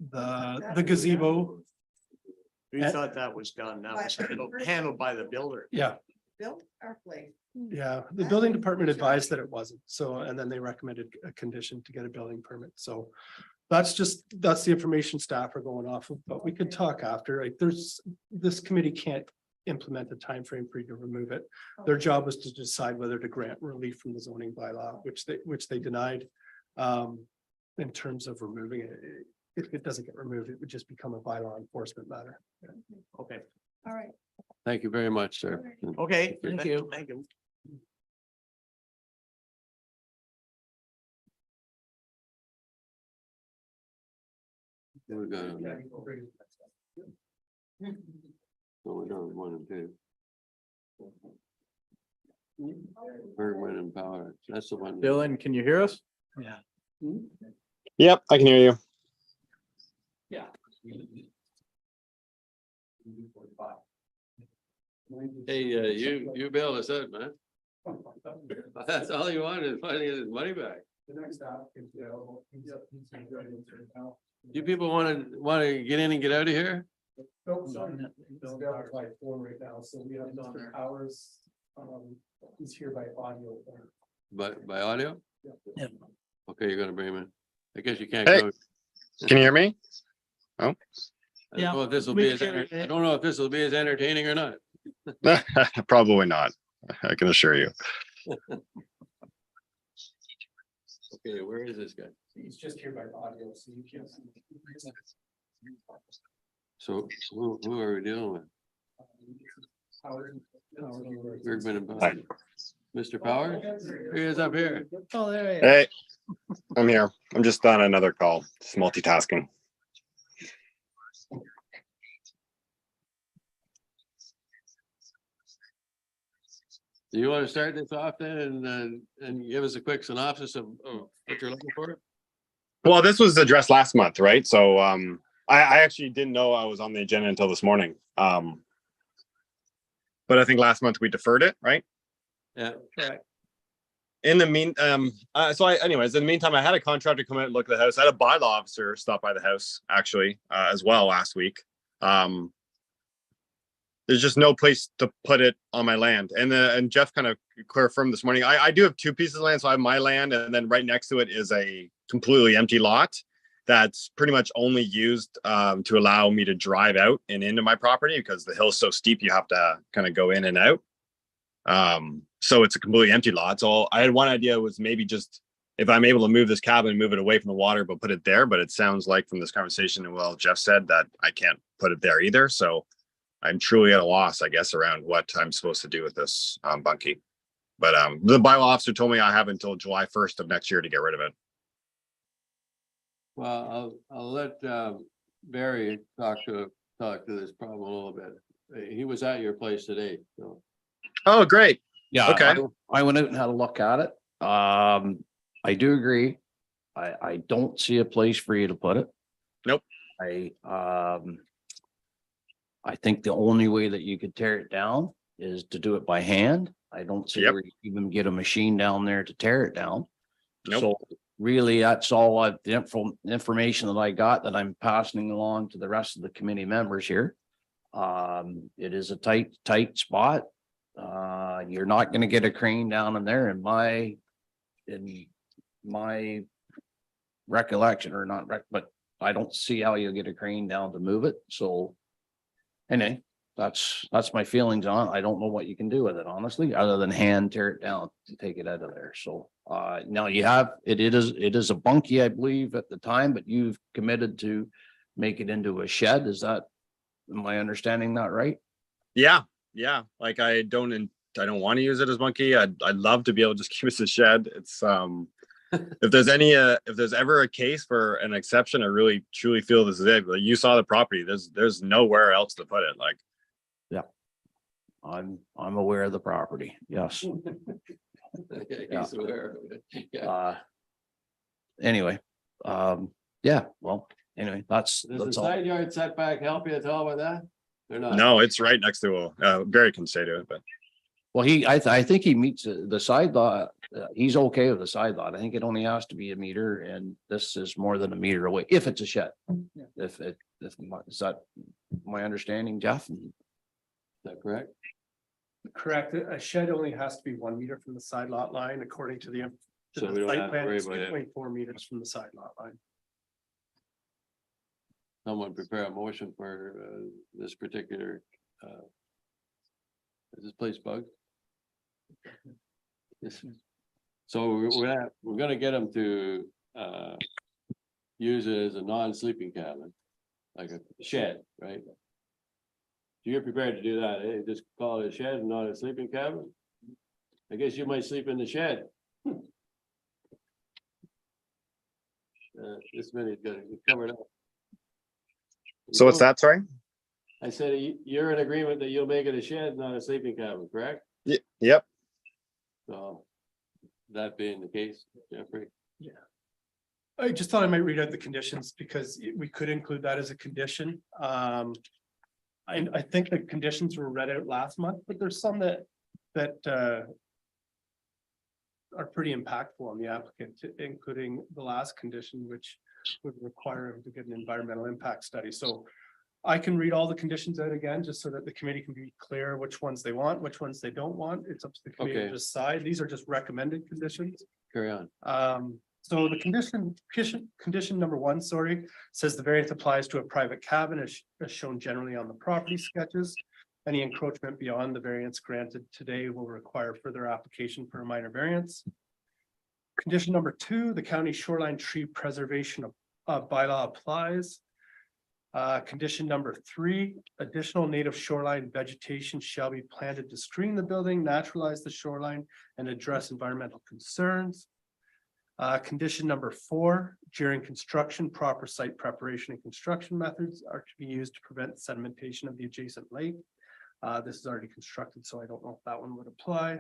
the gazebo. We thought that was done. That was handled by the builder. Yeah, built our place. Yeah, the building department advised that it wasn't, so, and then they recommended a condition to get a building permit, so. That's the information staff are going off of, but we could talk after, like, this committee can't implement a time frame for you to remove it. Their job was to decide whether to grant relief from the zoning bylaw, which they denied. In terms of removing it, if it doesn't get removed, it would just become a bylaw enforcement matter. Okay. All right. Thank you very much, sir. Okay. Thank you. Thank you. We're going, so we're doing 1 and 2. Bergman and Power, that's the one. Dylan, can you hear us? Yep, I can hear you. Yeah. Hey, you bailed us out, man. That's all you wanted, is finding his money back. The next applicant, he's ready to now. You people wanna get in and get out of here? Phil's by phone right now, so we have Mr. Powers, he's here by audio. By audio? Yeah. Okay, you're gonna bring him in. I guess you can't Hey. go. Can you hear me? I don't know if this will be as, I don't know if this will be as entertaining or not. Probably not. I can assure you. Okay, where is this guy? He's just here by audio, so you can't see. So who are we dealing with? Bergman and Hi. Power. Mr. Power? He is up here. Oh, there you Hey, I'm here. I'm just on another call, just multitasking. Do you want to start this off then and give us a quick synopsis of what you're looking for? Well, this was addressed last month, right? So I actually didn't know I was on the agenda until this morning. But I think last month we deferred it, right? Yeah. In the anyways, in the meantime, I had a contractor come out and look at the house. I had a bylaw officer stop by the house actually as well last week. There's just no place to put it on my land. And Jeff kind of confirmed this morning, I do have 2 pieces of land. So I have my land, and then right next to it is a completely empty lot that's pretty much only used to allow me to drive out and into my property, because the hill's so steep, you have to kind of go in and out. So it's a completely empty lot. So I had one idea, was maybe just if I'm able to move this cabin, move it away from the water, but put it there. But it sounds like from this conversation, and well, Jeff said that I can't put it there either. So I'm truly at a loss, I guess, around what I'm supposed to do with this bunkie. But the bylaw officer told me I have until July 1st of next year to get rid of it. Well, I'll let Barry talk to this problem a little bit. He was at your place today, so. Oh, great. Yeah. Okay. I went out and had a look at it. I do agree. I don't see a place for you to put it. Nope. I think the only way that you could tear it down is to do it by hand. I don't see Yep. where you even get a machine down there to tear it down. Nope. So really, that's all the information that I got that I'm passing along to the rest of the committee members here. It is a tight spot. You're not gonna get a crane down in there in my recollection, or not, but I don't see how you'll get a crane down to move it, so. Anyway, that's my feelings on it. I don't know what you can do with it, honestly, other than hand tear it down to take it out of there. So now you have, it is a bunkie, I believe, at the time, but you've committed to make it into a shed. Am I understanding that right? Yeah. Like I don't want to use it as monkey. I'd love to be able to just keep it as a shed. It's if there's ever a case for an exception, I really truly feel this is it. Like, you saw the property. There's nowhere else to put it. Like, I'm aware of the property. Yes. He's aware of it. Yeah. Anyway, yeah, well, anyway, Does the that's all. side yard setback help you at all with that? Or not? no, it's right next to Barry can say to it, but Well, I think he meets the side lot. He's okay with the side lot. I think it only has to be a meter, and this is more than a meter away, if it's a shed. Is that my understanding, Jeff? Is that correct? Correct. A shed only has to be 1 meter from the side lot line according to the. to So the we don't site have to plan, worry it's about that. 2.4 meters from the side lot line. Someone prepare a motion for this particular is this place bugged? Yes. So we're gonna get them to use it as a non-sleeping cabin, like a shed, right? So you're prepared to do that, eh? Just call it a shed and not a sleeping cabin? I guess you might sleep in the shed. This minute's gonna be covered up. So what's that, sorry? I said, you're in agreement that you'll make it a shed, not a sleeping cabin, correct? Yep. So that being the case, Jeffrey, I just thought I might read out the conditions because we could include that as a condition. I think the conditions were read out last month, but there's some that are pretty impactful on the applicant, including the last condition, which would require him to get an environmental impact study. So I can read all the conditions out again, just so that the committee can be clear which ones they want, which ones they don't want. It's up to the committee to Okay. decide. These are just recommended conditions. carry on. So the condition number 1, says the variance applies to a private cabin as shown generally on the property sketches. Any encroachment beyond the variance granted today will require further application for a minor variance. Condition number 2, the county shoreline tree preservation bylaw applies. Condition number 3, additional native shoreline vegetation shall be planted to screen the building, naturalize the shoreline, and address environmental concerns. Condition number 4, during construction, proper site preparation and construction methods are to be used to prevent sedimentation of the adjacent lake. This is already constructed, so I don't know if that one would apply.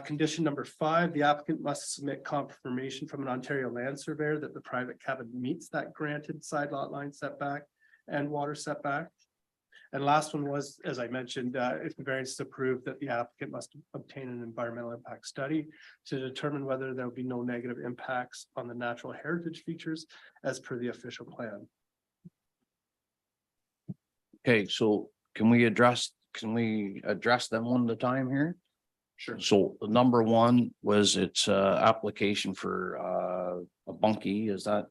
Condition number 5, the applicant must submit confirmation from an Ontario land surveyor that the private cabin meets that granted side lot line setback and water setback. And last one was, as I mentioned, if the variance is approved, that the applicant must obtain an environmental impact study to determine whether there will be no negative impacts on the natural heritage features as per the official plan. Okay, so can we address them one at a time here? Sure. So the number 1 was its application for a bunkie, is that?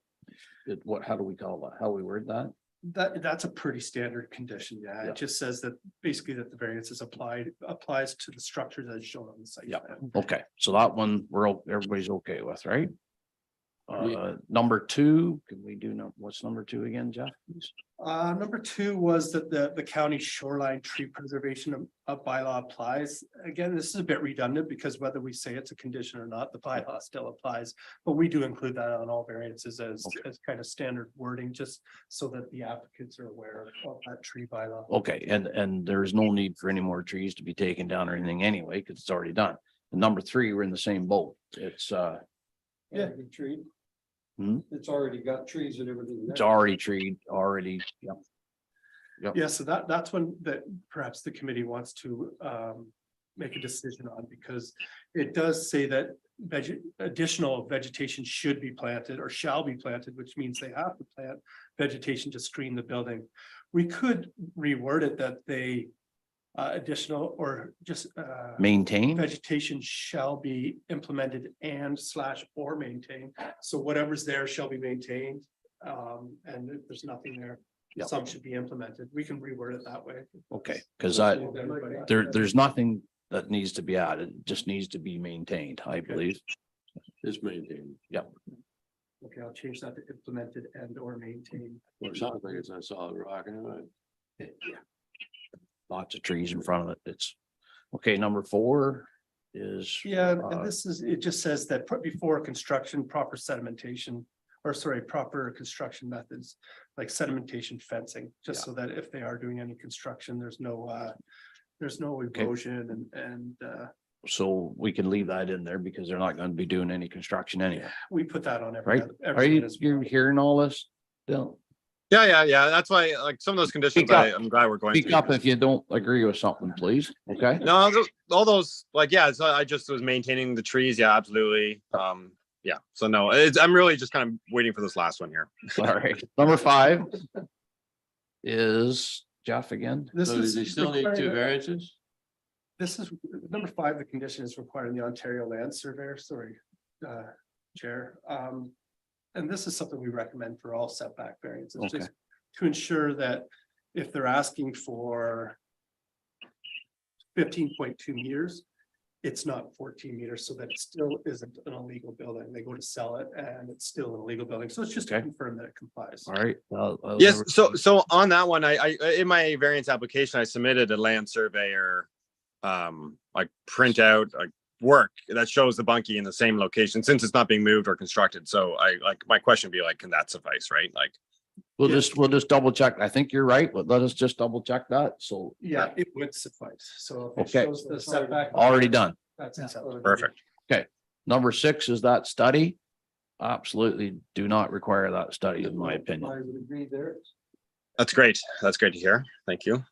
How do we call that? How we word that? That's a pretty standard condition. Yeah, Yeah. it just says that basically that the variance is applies to the structures as shown on the site. Yeah. plan. Okay, so that one, everybody's okay with, right? Number 2, can we do, what's number 2 again, Jeff? Number 2 was that the county shoreline tree preservation of bylaw applies. Again, this is a bit redundant because whether we say it's a condition or not, the bylaw still applies. But we do include that on all variances as kind of standard wording, just so that the applicants are aware of that tree bylaw. Okay, and there's no need for any more trees to be taken down or anything anyway, because it's already done. And number 3, we're in the same boat. It's Yeah, tree. Hmm? It's already got trees and everything. it's already treed, already, yeah. Yeah, so that's one that perhaps the committee wants to make a decision on, because it does say that additional vegetation should be planted or shall be planted, which means they have to plant vegetation to screen the building. We could reword it that they additional or just Maintain, vegetation shall be implemented and or maintained. So whatever's there shall be maintained. And if there's nothing there, Yep. some should be implemented. We can reword it that way. okay, because Everybody. there's nothing that needs to be added, it just needs to be maintained, I believe. Is maintained. Okay, I'll change that to implemented and or maintained. Well, it sounds like it's a solid rock anyway. Lots of trees in front of it, it's, okay, number 4 is. Yeah, and uh, this is, it just says that before construction, proper sedimentation, or sorry, proper construction methods like sedimentation fencing, just so that if they are doing any construction, there's no erosion and So we can leave that in there because they're not gonna be doing any construction anyway, we put that on right? Are you hearing all this? Dylan? Yeah. That's why, like, some of those conditions, Speak up. I'm glad we're going Speak through. up if you don't agree with something, please, okay? No, all those, like, yeah, so I just was maintaining the trees. Yeah, absolutely. Yeah, so no, I'm really just kind of waiting for this last one here. All right, number 5 is Jeff again. This So does he is still need 2 requiring- variances? This is number 5, the condition is required in the Ontario Land Surveyor, sorry, Chair. And this is something we recommend for all setback variances, Okay. just to ensure that if they're asking for 15.2 meters, it's not 14 meters, so that it still isn't an illegal building. They go to sell it and it's still an illegal building. So it's just to Okay. confirm that it complies. All right. Yes, so on that one, I in my variance application, I submitted a land surveyor. Like printout, like work that shows the bunkie in the same location since it's not being moved or constructed. So I like, my question would be like, can that suffice, right? Like, We'll just double check. I think you're right, but let us just double check that. So Yeah, it would suffice. So if it Okay. shows the setback. already done. That's acceptable. perfect. Number 6 is that study. Absolutely do not require that study, in my opinion. I would agree there. That's great. That's great to hear. Thank you.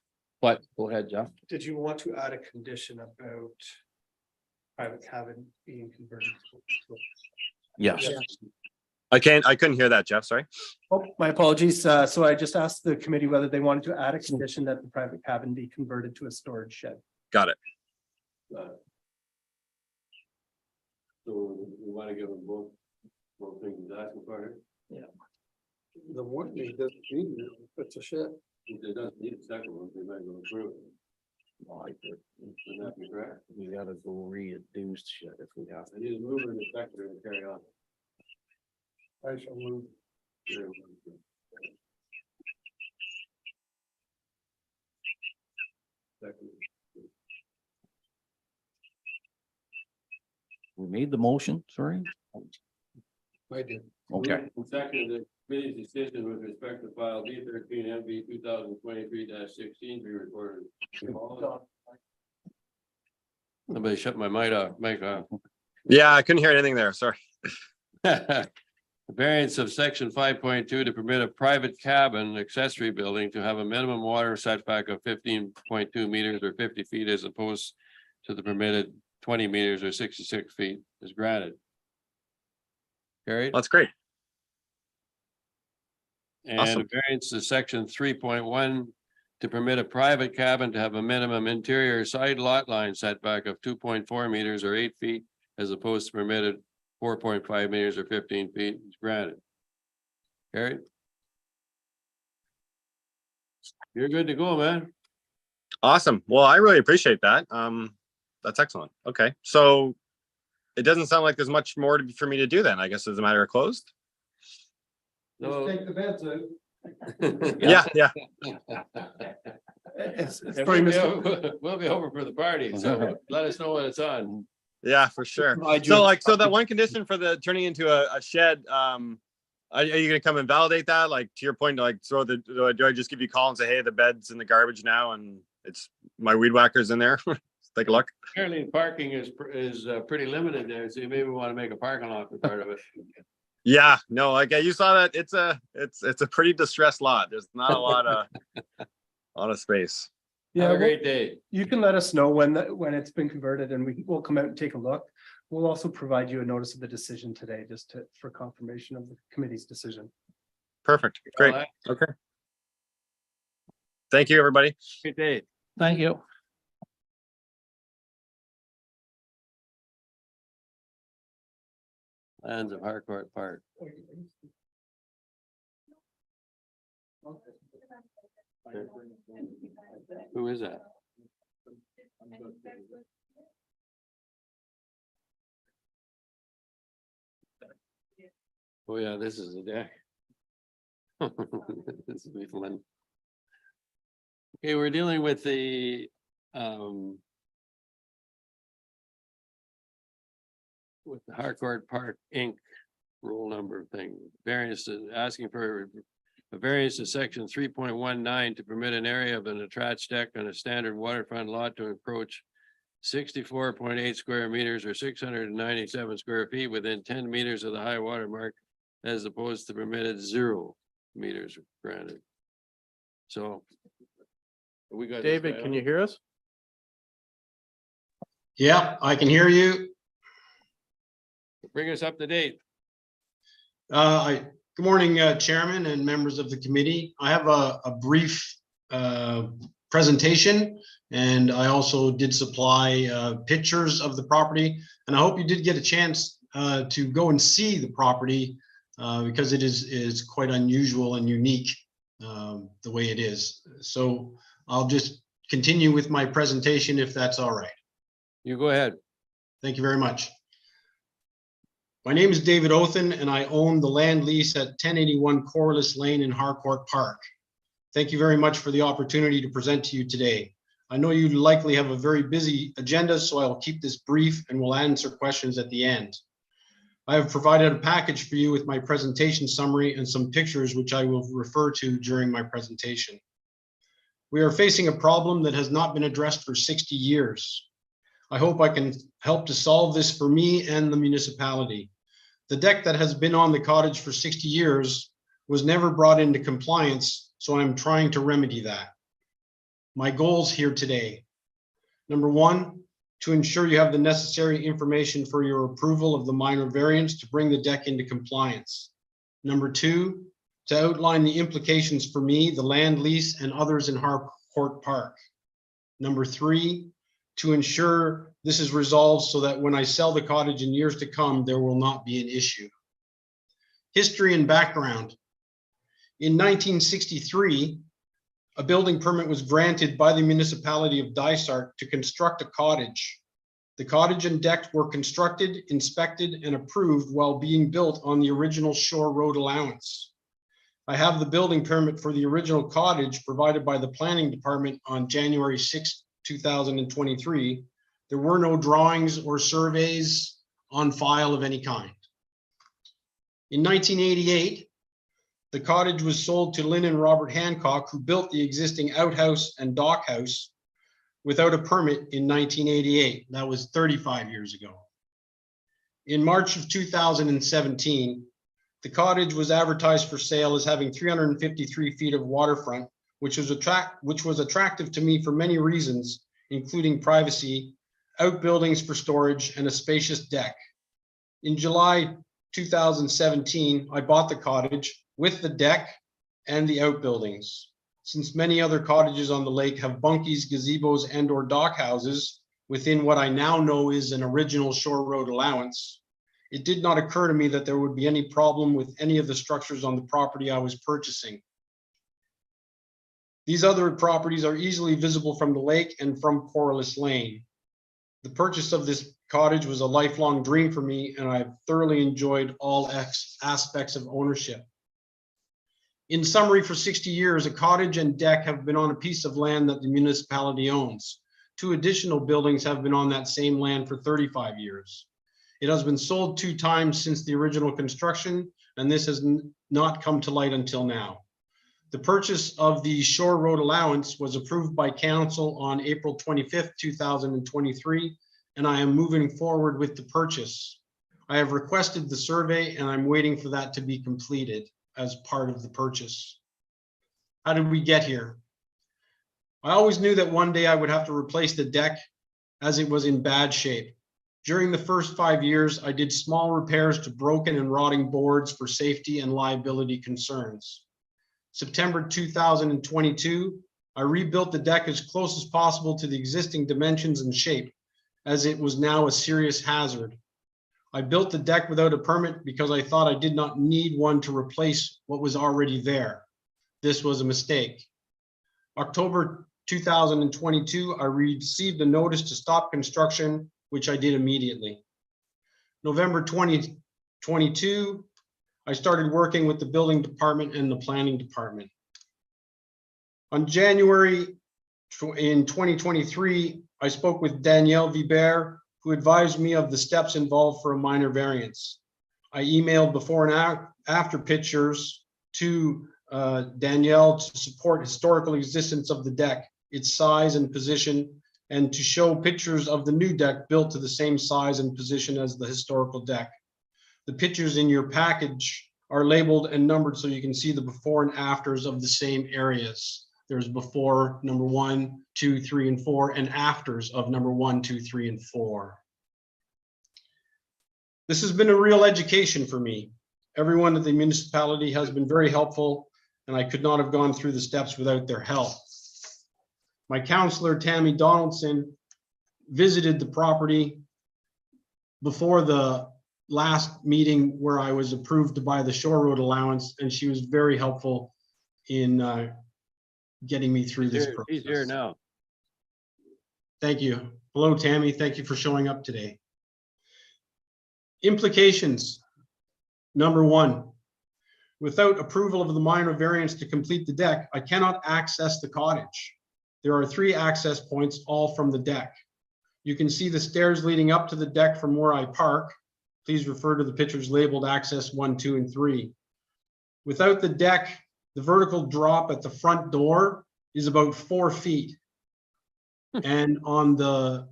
But go ahead, Jeff. Did you want to add a condition about private cabin being converted? Yes. I couldn't hear that, Jeff. Sorry. Oh, my apologies. So I just asked the committee whether they wanted to add a condition that the private cabin be converted to a storage shed. Got it. So we want to give them both things he's asking for here. The one thing that it's a shed. If they don't need a second one, they might go through it. Wouldn't that be correct? We gotta go reduce shit if we have I need to move in the sector and carry on. I shall move. Second. We made the motion, sorry. I did. Okay, Second, the committee's decision with respect to file D13 MV 2023-16 be recorded. Somebody shut my mic off. Yeah, I couldn't hear anything there. Sorry. Variance of section 5.2 to permit a private cabin accessory building to have a minimum water setback of 15.2 meters or 50 feet as opposed to the permitted 20 meters or 66 feet is granted. Carried. That's great. And awesome. a variance to section 3.1 to permit a private cabin to have a minimum interior side lot line setback of 2.4 meters or 8 feet as opposed to permitted 4.5 meters or 15 feet is granted. Carried. You're good to go, man. Awesome. Well, I really appreciate that. That's excellent. Okay, so it doesn't sound like there's much more for me to do then. I guess it's a matter of closed. So- Take the beds out. Yeah. It's And very We'll be over for the party, so let us know when it's on. Yeah, for sure. Provide you So a like, so that copy. one condition for the turning into a shed, are you gonna come and validate that? Like, to your point, like, so do I just give you a call and say, hey, the bed's in the garbage now and it's my weed whacker's in there? Take a look. Apparently parking is pretty limited there, so you maybe want to make a parking lot for part of it. Yeah, no, like you saw that it's a pretty distressed lot. There's not a lot of space. Have a Yeah, great day. you can let us know when it's been converted and we'll come out and take a look. We'll also provide you a notice of the decision today, just for confirmation of the committee's decision. Perfect. Great. Okay. Thank you, everybody. Great day. thank you. Lands of Harcourt Park. Who is that? Oh, yeah, this is the deck. This will be fun. Okay, we're dealing with the with the Harcourt Park Inc. rule number thing, variance is asking for a variance to section 3.19 to permit an area of an attached deck on a standard waterfront lot to encroach 64.8 square meters or 697 square feet within 10 meters of the high water mark as opposed to permitted 0 meters granted. So. We got. David, can you hear us? Yeah, I can hear you. Bring us up to date. Good morning, Chairman and members of the committee. I have a brief presentation, And I also did supply pictures of the property. And I hope you did get a chance to go and see the property because it is quite unusual and unique the way it is. So I'll just continue with my presentation if that's all right. You go ahead. Thank you very much. My name is David Othen, and I own the land lease at 1081 Corliss Lane in Harcourt Park. Thank you very much for the opportunity to present to you today. I know you likely have a very busy agenda, so I will keep this brief and will answer questions at the end. I have provided a package for you with my presentation summary and some pictures which I will refer to during my presentation. We are facing a problem that has not been addressed for 60 years. I hope I can help to solve this for me and the municipality. The deck that has been on the cottage for 60 years was never brought into compliance, so I'm trying to remedy that. My goals here today. Number one, to ensure you have the necessary information for your approval of the minor variance to bring the deck into compliance. Number two, to outline the implications for me, the land lease, and others in Harcourt Park. Number three, to ensure this is resolved so that when I sell the cottage in years to come, there will not be an issue. History and background. In 1963, a building permit was granted by the municipality of Dysart to construct a cottage. The cottage and deck were constructed, inspected, and approved while being built on the original Shore Road allowance. I have the building permit for the original cottage provided by the planning department on January 6, 2023. There were no drawings or surveys on file of any kind. In 1988, the cottage was sold to Lynn and Robert Hancock, who built the existing outhouse and dock house without a permit in 1988. That was 35 years ago. In March of 2017, the cottage was advertised for sale as having 353 feet of waterfront, which was attractive to me for many reasons, including privacy, outbuildings for storage, and a spacious deck. In July 2017, I bought the cottage with the deck and the outbuildings. Since many other cottages on the lake have bunkies, gazebos, and or dock houses within what I now know is an original Shore Road allowance, it did not occur to me that there would be any problem with any of the structures on the property I was purchasing. These other properties are easily visible from the lake and from Corliss Lane. The purchase of this cottage was a lifelong dream for me, and I've thoroughly enjoyed all aspects of ownership. In summary, for 60 years, a cottage and deck have been on a piece of land that the municipality owns. 2 additional buildings have been on that same land for 35 years. It has been sold 2 times since the original construction, and this has not come to light until now. The purchase of the Shore Road allowance was approved by council on April 25th, 2023, and I am moving forward with the purchase. I have requested the survey, and I'm waiting for that to be completed as part of the purchase. How did we get here? I always knew that one day I would have to replace the deck as it was in bad shape. During the first 5 years, I did small repairs to broken and rotting boards for safety and liability concerns. September 2022, I rebuilt the deck as close as possible to the existing dimensions and shape, as it was now a serious hazard. I built the deck without a permit because I thought I did not need one to replace what was already there. This was a mistake. October 2022, I received a notice to stop construction, which I did immediately. November 2022, I started working with the building department and the planning department. On January in 2023, I spoke with Danielle Vibert, who advised me of the steps involved for a minor variance. I emailed before and after pictures to Danielle to support historical existence of the deck, its size and position, and to show pictures of the new deck built to the same size and position as the historical deck. The pictures in your package are labeled and numbered so you can see the before and afters of the same areas. There's before number 1, 2, 3, and 4, and afters of number 1, 2, 3, and 4. This has been a real education for me. Everyone at the municipality has been very helpful, and I could not have gone through the steps without their help. My counselor, Tammy Donaldson, visited the property before the last meeting where I was approved to buy the shore road allowance, and she was very helpful in getting me through this He's here process. now. Thank you. Hello, Tammy. Thank you for showing up today. Implications. Number one, without approval of the minor variance to complete the deck, I cannot access the cottage. There are 3 access points, all from the deck. You can see the stairs leading up to the deck from where I park. Please refer to the pictures labeled access 1, 2, and 3. Without the deck, the vertical drop at the front door is about 4 feet. And on the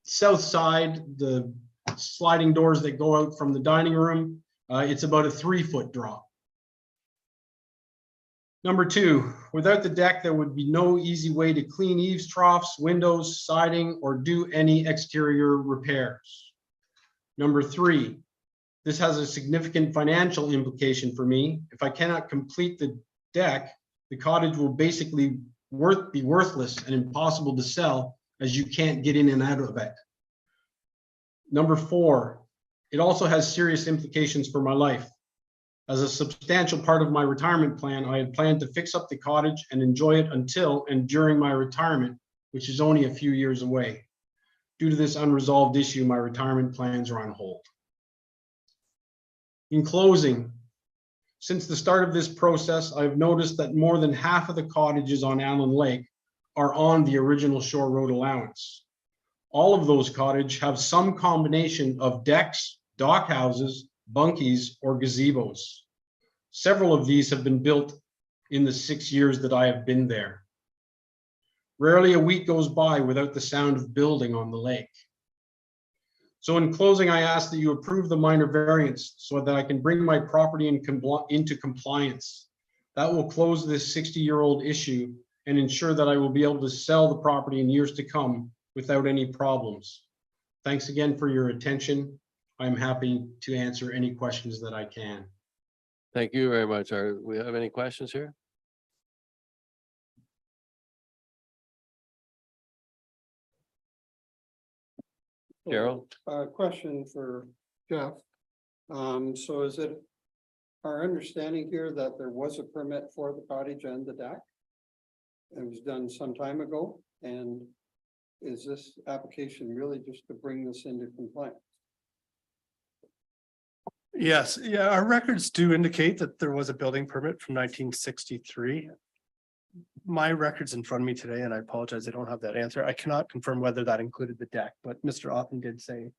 south side, the sliding doors that go out from the dining room, it's about a 3-foot drop. Number 2, without the deck, there would be no easy way to clean eaves troughs, windows, siding, or do any exterior repairs. Number 3, this has a significant financial implication for me. If I cannot complete the deck, the cottage will basically be worthless and impossible to sell, as you can't get in and out of it. Number 4, it also has serious implications for my life. As a substantial part of my retirement plan, I had planned to fix up the cottage and enjoy it until and during my retirement, which is only a few years away. Due to this unresolved issue, my retirement plans are on hold. In closing, since the start of this process, I've noticed that more than half of the cottages on Allen Lake are on the original shore road allowance. All of those cottages have some combination of decks, dock houses, bunkies, or gazebos. Several of these have been built in the 6 years that I have been there. Rarely a week goes by without the sound of building on the lake. So in closing, I ask that you approve the minor variance so that I can bring my property into compliance. That will close this 60-year-old issue and ensure that I will be able to sell the property in years to come without any problems. Thanks again for your attention. I'm happy to answer any questions that I can. Thank you very much. We have any questions here? Gerald? Question for Jeff. So is it our understanding here that there was a permit for the cottage and the deck? It was done some time ago, and is this application really just to bring this into compliance? Yes, yeah, our records do indicate that there was a building permit from 1963. My records in front of me today, and I apologize, I don't have that answer. I cannot confirm whether that included the deck, but Mr. Oppen did say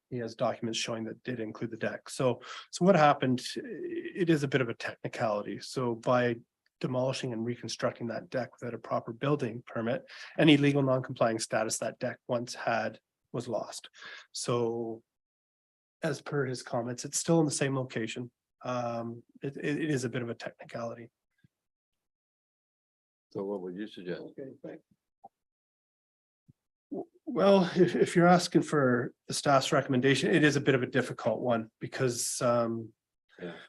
he has documents showing that did include the deck. So what happened, it is a bit of a technicality. So by demolishing and reconstructing that deck without a proper building permit, any legal non-complying status that deck once had was lost. So as per his comments, it's still in the same location. It is a bit of a technicality. So what would you suggest? Okay, thanks. Well, if you're asking for the staff's recommendation, it is a bit of a difficult one because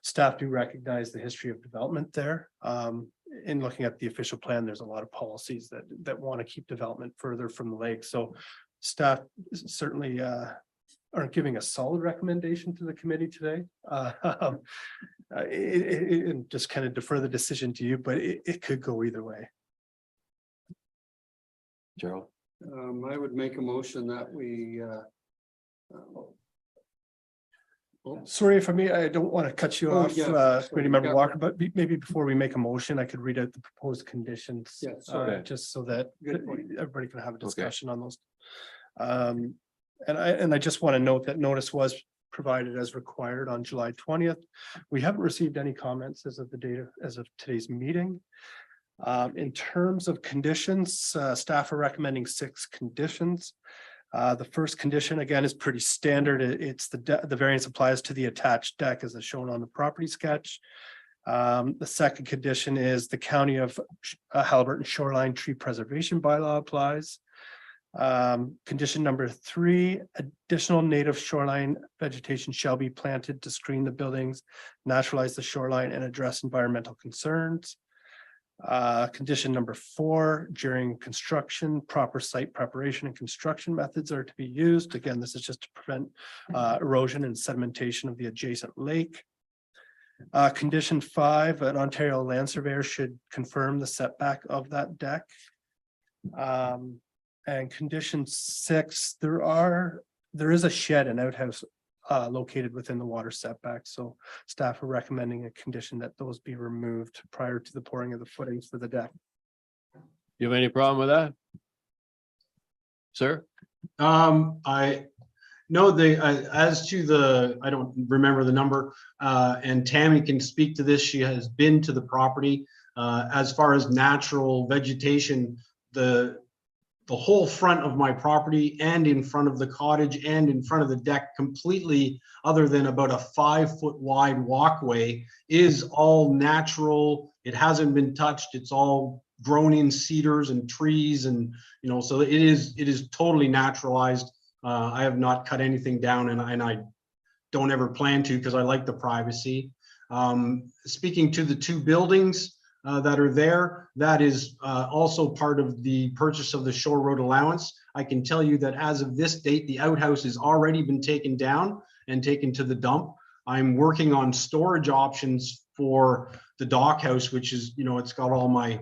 staff do recognize the history of development there. In looking at the official plan, there's a lot of policies that want to keep development further from the lake. So staff certainly aren't giving a solid recommendation to the committee today. It just kind of defer the decision to you, but it could go either way. Gerald? I would make a motion that we Sorry if I don't want to cut you Oh, off, yeah, sorry. Committee Member Yeah. Walker, but maybe before we make a motion, I could read out the proposed conditions. Yeah, sorry. Just so that Good point. everybody can have a discussion on those. And I just want to note that notice was provided as required on July 20th. We haven't received any comments as of today's meeting. In terms of conditions, staff are recommending 6 conditions. The first condition, again, is pretty standard. It's the variance applies to the attached deck as shown on the property sketch. The second condition is the County of Haliburton Shoreline Tree Preservation Bylaw applies. Condition number 3, additional native shoreline vegetation shall be planted to screen the buildings, naturalize the shoreline, and address environmental concerns. Condition number 4, during construction, proper site preparation and construction methods are to be used. Again, this is just to prevent erosion and sedimentation of the adjacent lake. Condition 5, an Ontario land surveyor should confirm the setback of that deck. And condition 6, there is a shed and outhouse located within the water setback, so staff are recommending a condition that those be removed prior to the pouring of the footings for the deck. You have any problem with that? Sir? I know as to the, I don't remember the number, and Tammy can speak to this. She has been to the property. As far as natural vegetation, the whole front of my property and in front of the cottage and in front of the deck completely, other than about a 5-foot wide walkway, is all natural. It hasn't been touched. It's all grown in cedars and trees, and so it is totally naturalized. I have not cut anything down, and I don't ever plan to, because I like the privacy. Speaking to the 2 buildings that are there, that is also part of the purchase of the Shore Road allowance. I can tell you that as of this date, the outhouse has already been taken down and taken to the dump. I'm working on storage options for the dock house, which is, it's got all my,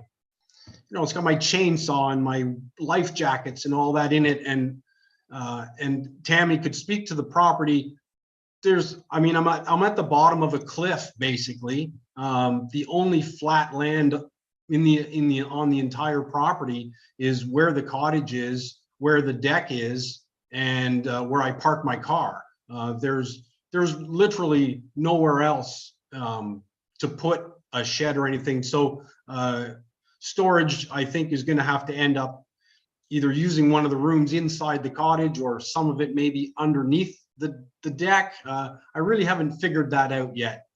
it's got my chainsaw and my life jackets and all that in it. And Tammy could speak to the property. I'm at the bottom of a cliff, basically. The only flat land on the entire property is where the cottage is, where the deck is, and where I park my car. There's literally nowhere else to put a shed or anything. So storage, I think, is going to have to end up either using one of the rooms inside the cottage, or some of it maybe underneath the deck. I really haven't figured that out yet.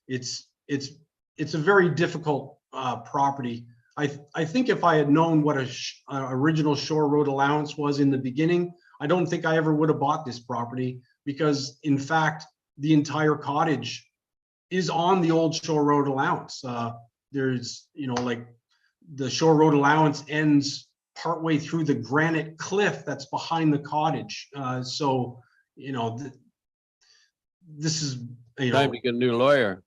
It's a very difficult property. I think if I had known what a original Shore Road allowance was in the beginning, I don't think I ever would have bought this property, because in fact, the entire cottage is on the old Shore Road allowance. There's, like the Shore Road allowance ends partway through the granite cliff that's behind the cottage. So, this is, Time to get a new lawyer.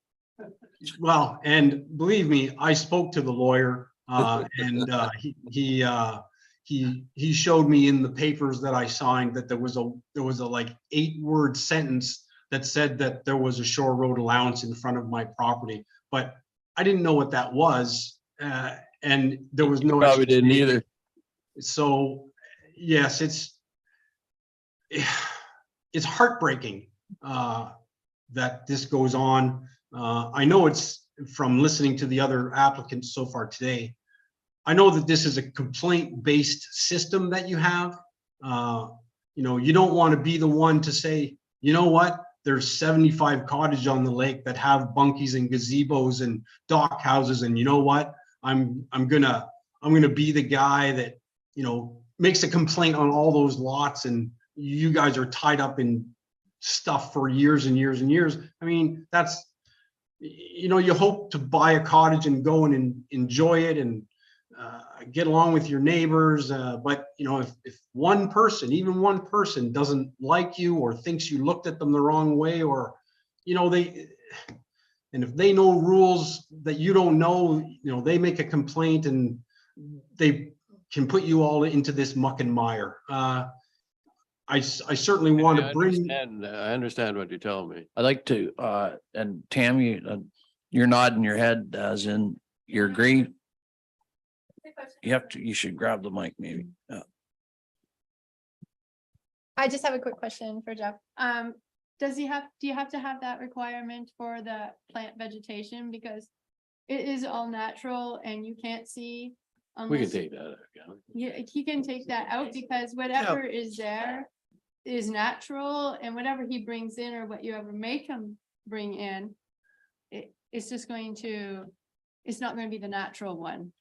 well, and believe me, I spoke to the lawyer, and he showed me in the papers that I signed that there was a like 8-word sentence that said that there was a Shore Road allowance in front of my property, but I didn't know what that was, and there was no. Probably didn't either. So yes, it's heartbreaking that this goes on. I know it's from listening to the other applicants so far today. I know that this is a complaint-based system that you have. You don't want to be the one to say, you know what, there's 75 cottages on the lake that have bunkies and gazebos and dock houses, and you know what, I'm gonna be the guy that makes a complaint on all those lots, and you guys are tied up in stuff for years and years and years. I mean, that's, you hope to buy a cottage and go and enjoy it and get along with your neighbors. But if one person, even one person, doesn't like you or thinks you looked at them the wrong way, or and if they know rules that you don't know, they make a complaint and they can put you all into this muck and mire. I certainly want to bring. I understand what you're telling me. I'd like to, and Tammy, you're nodding your head as in you agree. You should grab the mic maybe. I just have a quick question for Jeff. Do you have to have that requirement for the plant vegetation? Because it is all natural and you can't see. We can take that out. Yeah, he can take that out, because whatever is there is natural, and whatever he brings in or what you ever make him bring in, it's not going to be the natural one.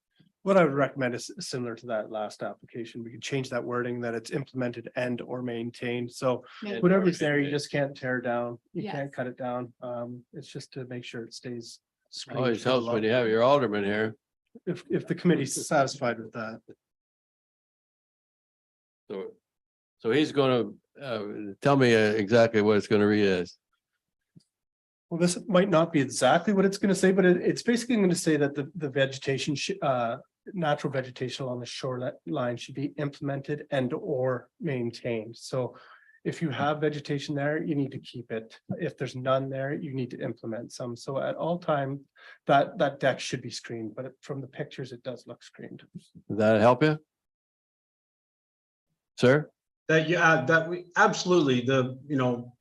What I would recommend is similar to that last application. We could change that wording that it's implemented and or maintained. So Maybe. whatever's there, you just can't tear down. You Yes. can't cut it down. It's just to make sure it stays. screened Always from the helps when law. you have your alderman here. if the committee's satisfied with that. So he's gonna, tell me exactly what it's gonna read as. Well, this might not be exactly what it's gonna say, but it's basically gonna say that the vegetation natural vegetation along the shoreline should be implemented and or maintained. So if you have vegetation there, you need to keep it. If there's none there, you need to implement some. So at all time, that deck should be screened, but from the pictures, it does look screened. Does that help you? Sir? That, yeah, that we, absolutely, the, you know,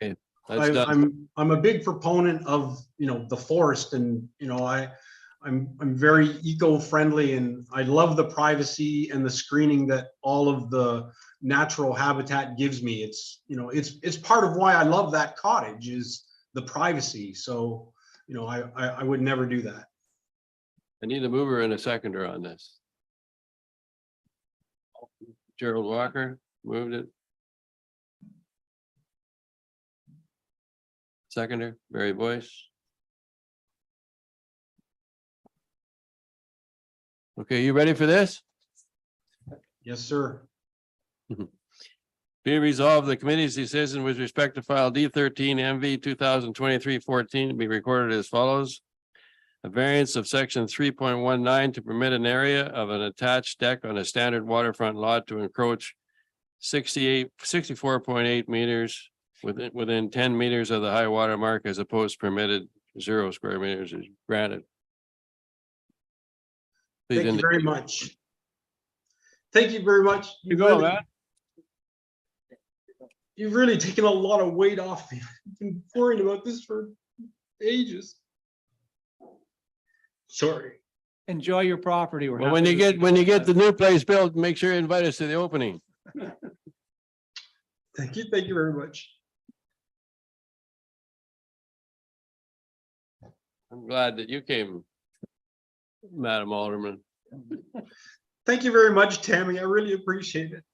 That's done. I'm a big proponent of, you know, the forest and, you know, I'm very eco-friendly and I love the privacy and the screening that all of the natural habitat gives me. It's, you know, it's part of why I love that cottage is the privacy. So, you know, I would never do that. I need a mover and a seconder on this. Gerald Walker moved it. Seconder, Barry Boyce. Okay, you ready for this? Yes, sir. Be resolved, the committee's decision with respect to file D13 MV 2023-14 be recorded as follows. A variance of section 3.19 to permit an area of an attached deck on a standard waterfront lot to encroach 64.8 meters within 10 meters of the high water mark as opposed to permitted 0 square meters is granted. Please Thank you very indicate. much. Thank you very much. You go, man. You've really taken a lot of weight off me. I've been worrying about this for ages. Sorry. Enjoy your property. Well, when you get the new place built, make sure you invite us to the opening. Thank you. Thank you very much. I'm glad that you came, Madam Alderman. Thank you very much, Tammy. I really appreciate it.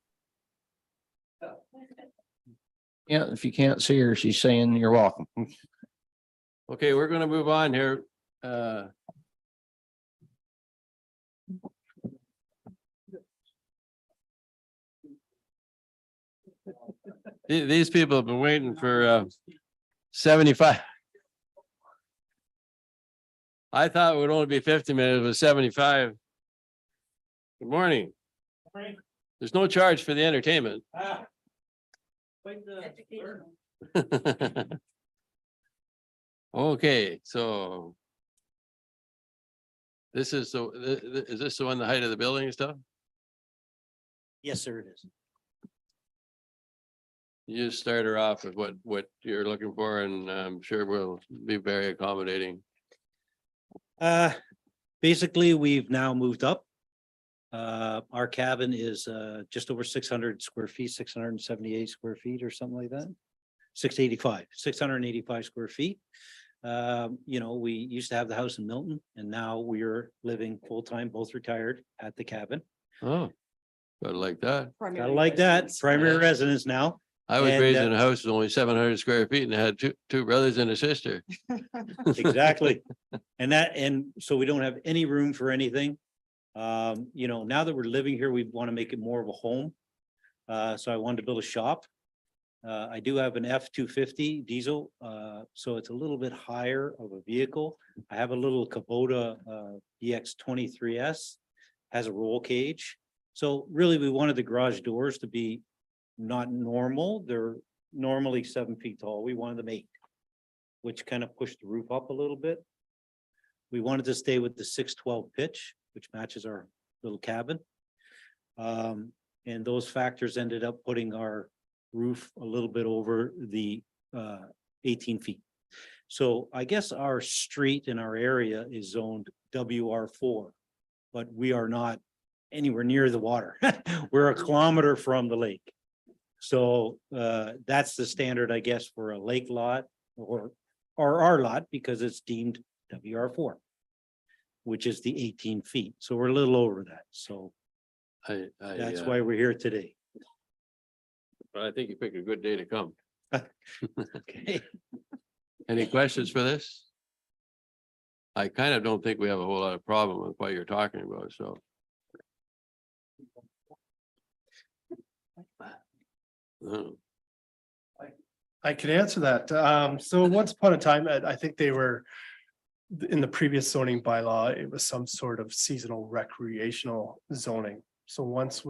Yeah, if you can't see her, she's saying you're welcome. Okay, we're gonna move on here. These people have been waiting for 75. I thought it would only be 50 minutes, it was 75. Good morning. There's no charge for the entertainment. Okay, so. This is is this the one, the height of the building and stuff? Yes, sir, it is. You just start her off with what you're looking for, and I'm sure we'll be very accommodating. Basically, we've now moved up. Our cabin is just over 600 square feet, 678 square feet or something like that. 685 square feet. You know, we used to have the house in Milton and now we're living full-time, both retired at the cabin. Oh, gotta like that. Gotta like that, primary residence now. I was And, raised in a house with only 700 square feet and I had two brothers and a sister. Exactly. And so we don't have any room for anything. You know, now that we're living here, we want to make it more of a home. So I wanted to build a shop. I do have an F-250 diesel, so it's a little bit higher of a vehicle. I have a little Kubota DX23S, has a roll cage. So really, we wanted the garage doors to be not normal. They're normally 7 feet tall. We wanted them 8, which kind of pushed the roof up a little bit. We wanted to stay with the 612 pitch, which matches our little cabin. And those factors ended up putting our roof a little bit over the 18 feet. So I guess our street in our area is zoned WR4, but we are not anywhere near the water. We're a kilometer from the lake. So that's the standard, I guess, for a lake lot or our lot because it's deemed WR4, which is the 18 feet. So we're a little over that. So that's why we're here today. I think you picked a good day to come. Okay. Any questions for this? I kind of don't think we have a whole lot of problem with what you're talking about, so. Uh, I could answer that. So once upon a time, I think they were. In the previous zoning bylaw, it was some sort of seasonal recreational zoning. So once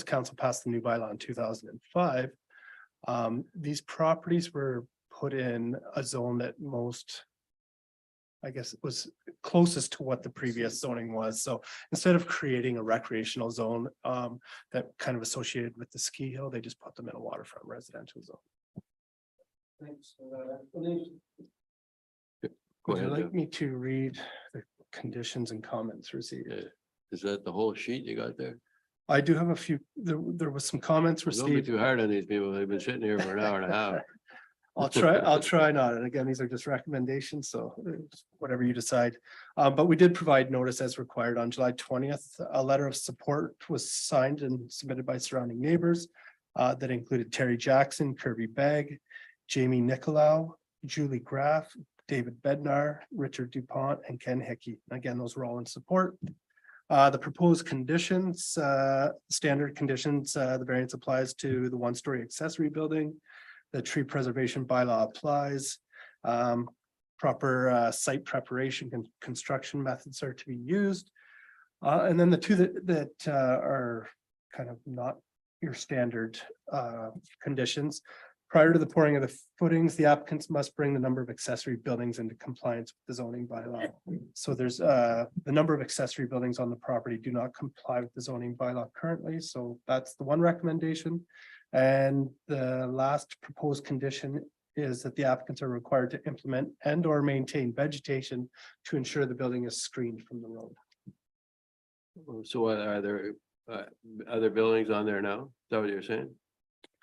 council passed the new bylaw in 2005. These properties were put in a zone that most. I guess it was closest to what the previous zoning was. So instead of creating a recreational zone that kind of associated with the ski hill, they just put them in a waterfront residential zone. Thanks for that explanation. Go Would you ahead, like me to read the conditions and comments received? Jeff. Is that the whole sheet you got there? I do have a few, there was some comments Don't be received. too hard on these people. They've been sitting here for an hour and a half. I'll try not. And again, these are just recommendations, so whatever you decide. But we did provide notice as required on July 20th. A letter of support was signed and submitted by surrounding neighbors. That included Terry Jackson, Kirby Begg, Jamie Nicolau, Julie Graff, David Bednar, Richard Dupont, and Ken Hickey. Again, those were all in support. The proposed conditions, standard conditions, the variance applies to the one-story accessory building. The tree preservation bylaw applies. Proper site preparation and construction methods are to be used. And then the two that are kind of not your standard conditions. Prior to the pouring of the footings, the applicants must bring the number of accessory buildings into compliance with the zoning bylaw. So there's the number of accessory buildings on the property do not comply with the zoning bylaw currently. So that's the one recommendation. And the last proposed condition is that the applicants are required to implement and or maintain vegetation to ensure the building is screened from the road. So what are there other buildings on there now? Is that what you're saying?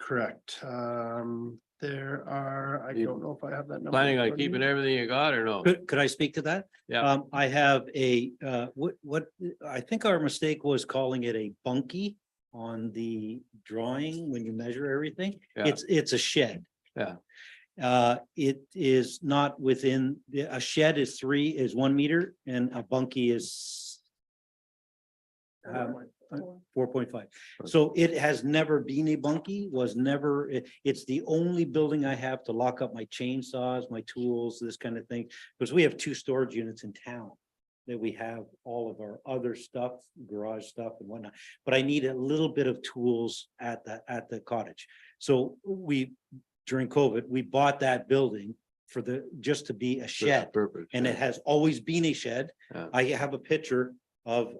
Correct. There are, I You don't know if I have that number. Planning in on front of me. keeping everything you got or no? Could I speak to that? Yeah. I have what, I think our mistake was calling it a bunkie on the drawing when you measure everything. Yeah. It's a shed. Yeah. It is not within, a shed is 1 meter and a bunkie is 4.5. So it has never been a bunkie, was never, it's the only building I have to lock up my chainsaws, my tools, this kind of thing. Because we have 2 storage units in town that we have all of our other stuff, garage stuff and whatnot. But I need a little bit of tools at the cottage. So during COVID, we bought that building for just to be a For that shed. purpose. And it has always been a shed. Yeah. I have a picture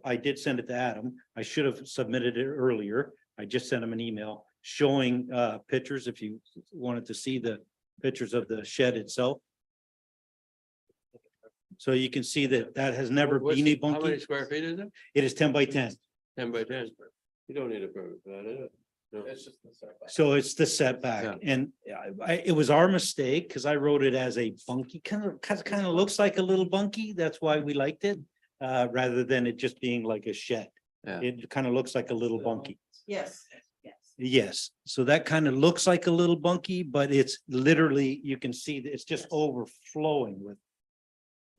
I did send it to Adam. I should have submitted it earlier. I just sent him an email showing pictures if you wanted to see the pictures of the shed itself. So you can see that has never been a How many bunkie. square feet is it? It is 10 by 10. 10 by 10. You don't need a permit for that, is it? No. So it's the setback Yeah. and it was our mistake because I wrote it as a bunkie, kind of looks like a little bunkie. That's why we liked it. Rather than it just being like a shed. Yeah. It kind of looks like a little bunkie. Yes, yes. Yes, so that kind of looks like a little bunkie, but it's literally, you can see that it's just overflowing with.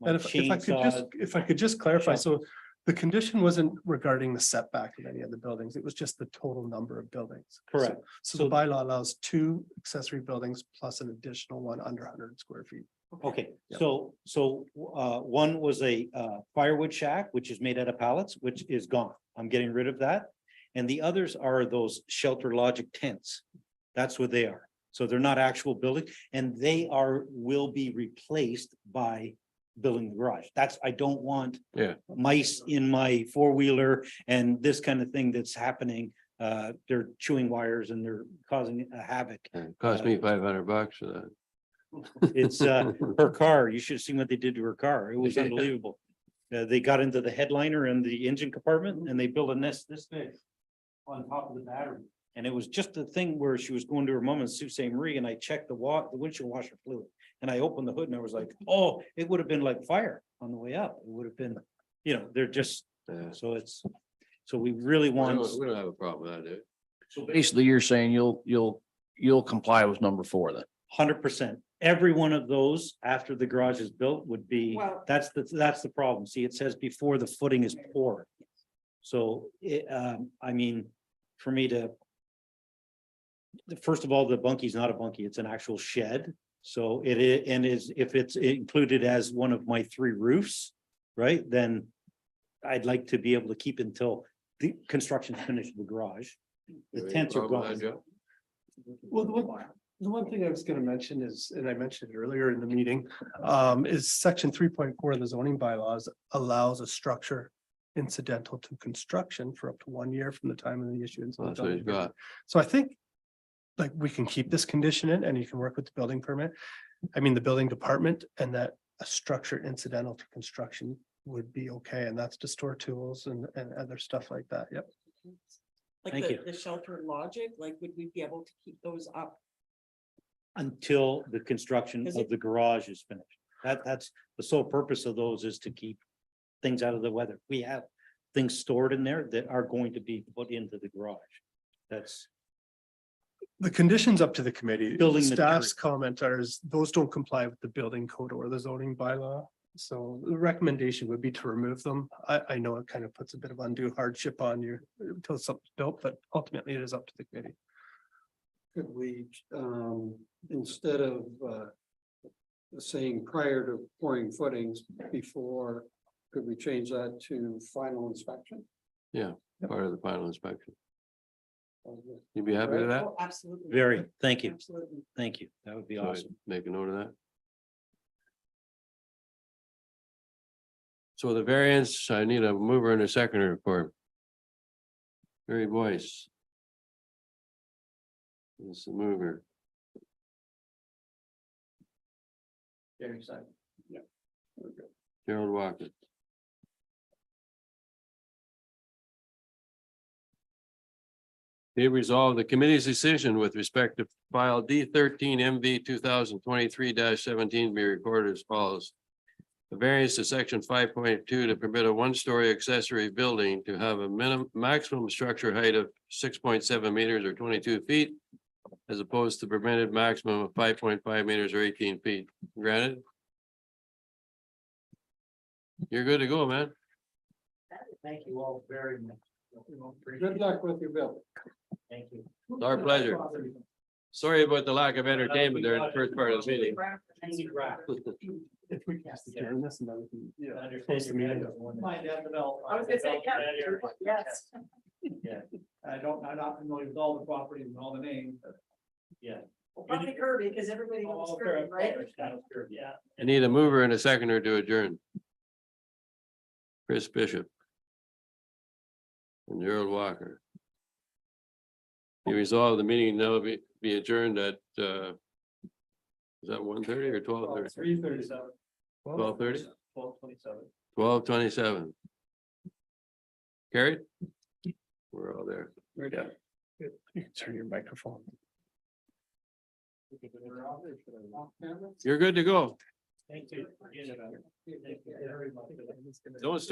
my And chainsaw. if I could just clarify, so the condition wasn't regarding the setback of any of the buildings, it was just the total number of buildings. Correct. So the bylaw allows 2 accessory buildings plus an additional one under 100 square feet. Okay, Yep. so one was a firewood shack, which is made out of pallets, which is gone. I'm getting rid of that. And the others are those shelter logic tents. That's what they are. So they're not actual building and will be replaced by building the garage. I don't want Yeah. mice in my 4-wheeler and this kind of thing that's happening. They're chewing wires and they're causing a havoc. It cost me $500 for that. It's her car. You should have seen what they did to her car. It was unbelievable. They got into the headliner and the engine compartment and they built a nest this big on top of the battery. And it was just the thing where she was going to her mom in Sault Ste. Marie and I checked the windshield washer fluid. And I opened the hood and I was like, oh, it would have been like fire on the way up. It would have been, they're just, Yeah. so we really We want. don't have a problem with that, do we? So basically you're saying you'll comply with number 4 then. 100%. every one of those after the garage is built would be, Well- that's the problem. See, it says before the footing is poured. So I mean, for me to. First of all, the bunky's not a bunkie, it's an actual shed. So if it's included as one of my 3 roofs, right, then. I'd like to be able to keep until the construction's finished in the garage. The tents are gone. Well, the one thing I was gonna mention is, and I mentioned it earlier in the meeting, is section 3.4 of the zoning bylaws allows a structure incidental to construction for up to 1 year from the time of the issuance. of the That's what he's building permit. got. So I think, like, we can keep this condition in and you can work with the building permit. I mean, the building department, and that a structure incidental to construction would be okay, and that's to store tools and other stuff like that. Yep. Thank Like you. the shelter logic, like would we be able to keep those up? Until the construction Is of it- the garage is finished. That's the sole purpose of those, is to keep things out of the weather. We have things stored in there that are going to be put into the garage. That's, The conditions up to the committee. Building Staff's comment are, is those don't comply with the building code or the zoning bylaw. So the recommendation would be to remove them. I know it kind of puts a bit of undue hardship on you until something's built, but ultimately it is up to the committee. Could we, instead of, saying prior to pouring footings before, could we change that to final inspection? Yeah, part of the final inspection. You'd be happy with that? Oh, absolutely. very, thank you, Absolutely. thank you. That would be So awesome. make a note of that. So the variance, I need a mover and a seconder for. Barry Boyce. This is the mover. Very excited. Gerald Walker. They resolve the committee's decision with respect to file D13 MV 2023-17 be recorded as follows. The variance to section 5.2 to permit a 1-story accessory building to have a maximum structure height of 6.7 meters or 22 feet. As opposed to permitted maximum of 5.5 meters or 18 feet. Granted? You're good to go, man. Thank you all very much. Good luck with your bill. Thank you. It's our pleasure. Sorry about the lack of entertainment there in the first part of the meeting. If we can adjourn this and then we can, yeah. Understand close the your meeting. Find that development. I was gonna say, yeah, yes. Yeah, I'm not familiar with all the properties and all the names. But yeah. Well, probably Kirby, because everybody knows Oh, Kirby, right? Yeah. I need a mover and a seconder to adjourn. Chris Bishop. And Gerald Walker. You resolve the meeting now be adjourned at is that 1:30 or 12:30? 3:37. 12:30? 12:27. 12:27. Carried? We're all there. You can turn your microphone. You're good to go. Thank you. Don't start.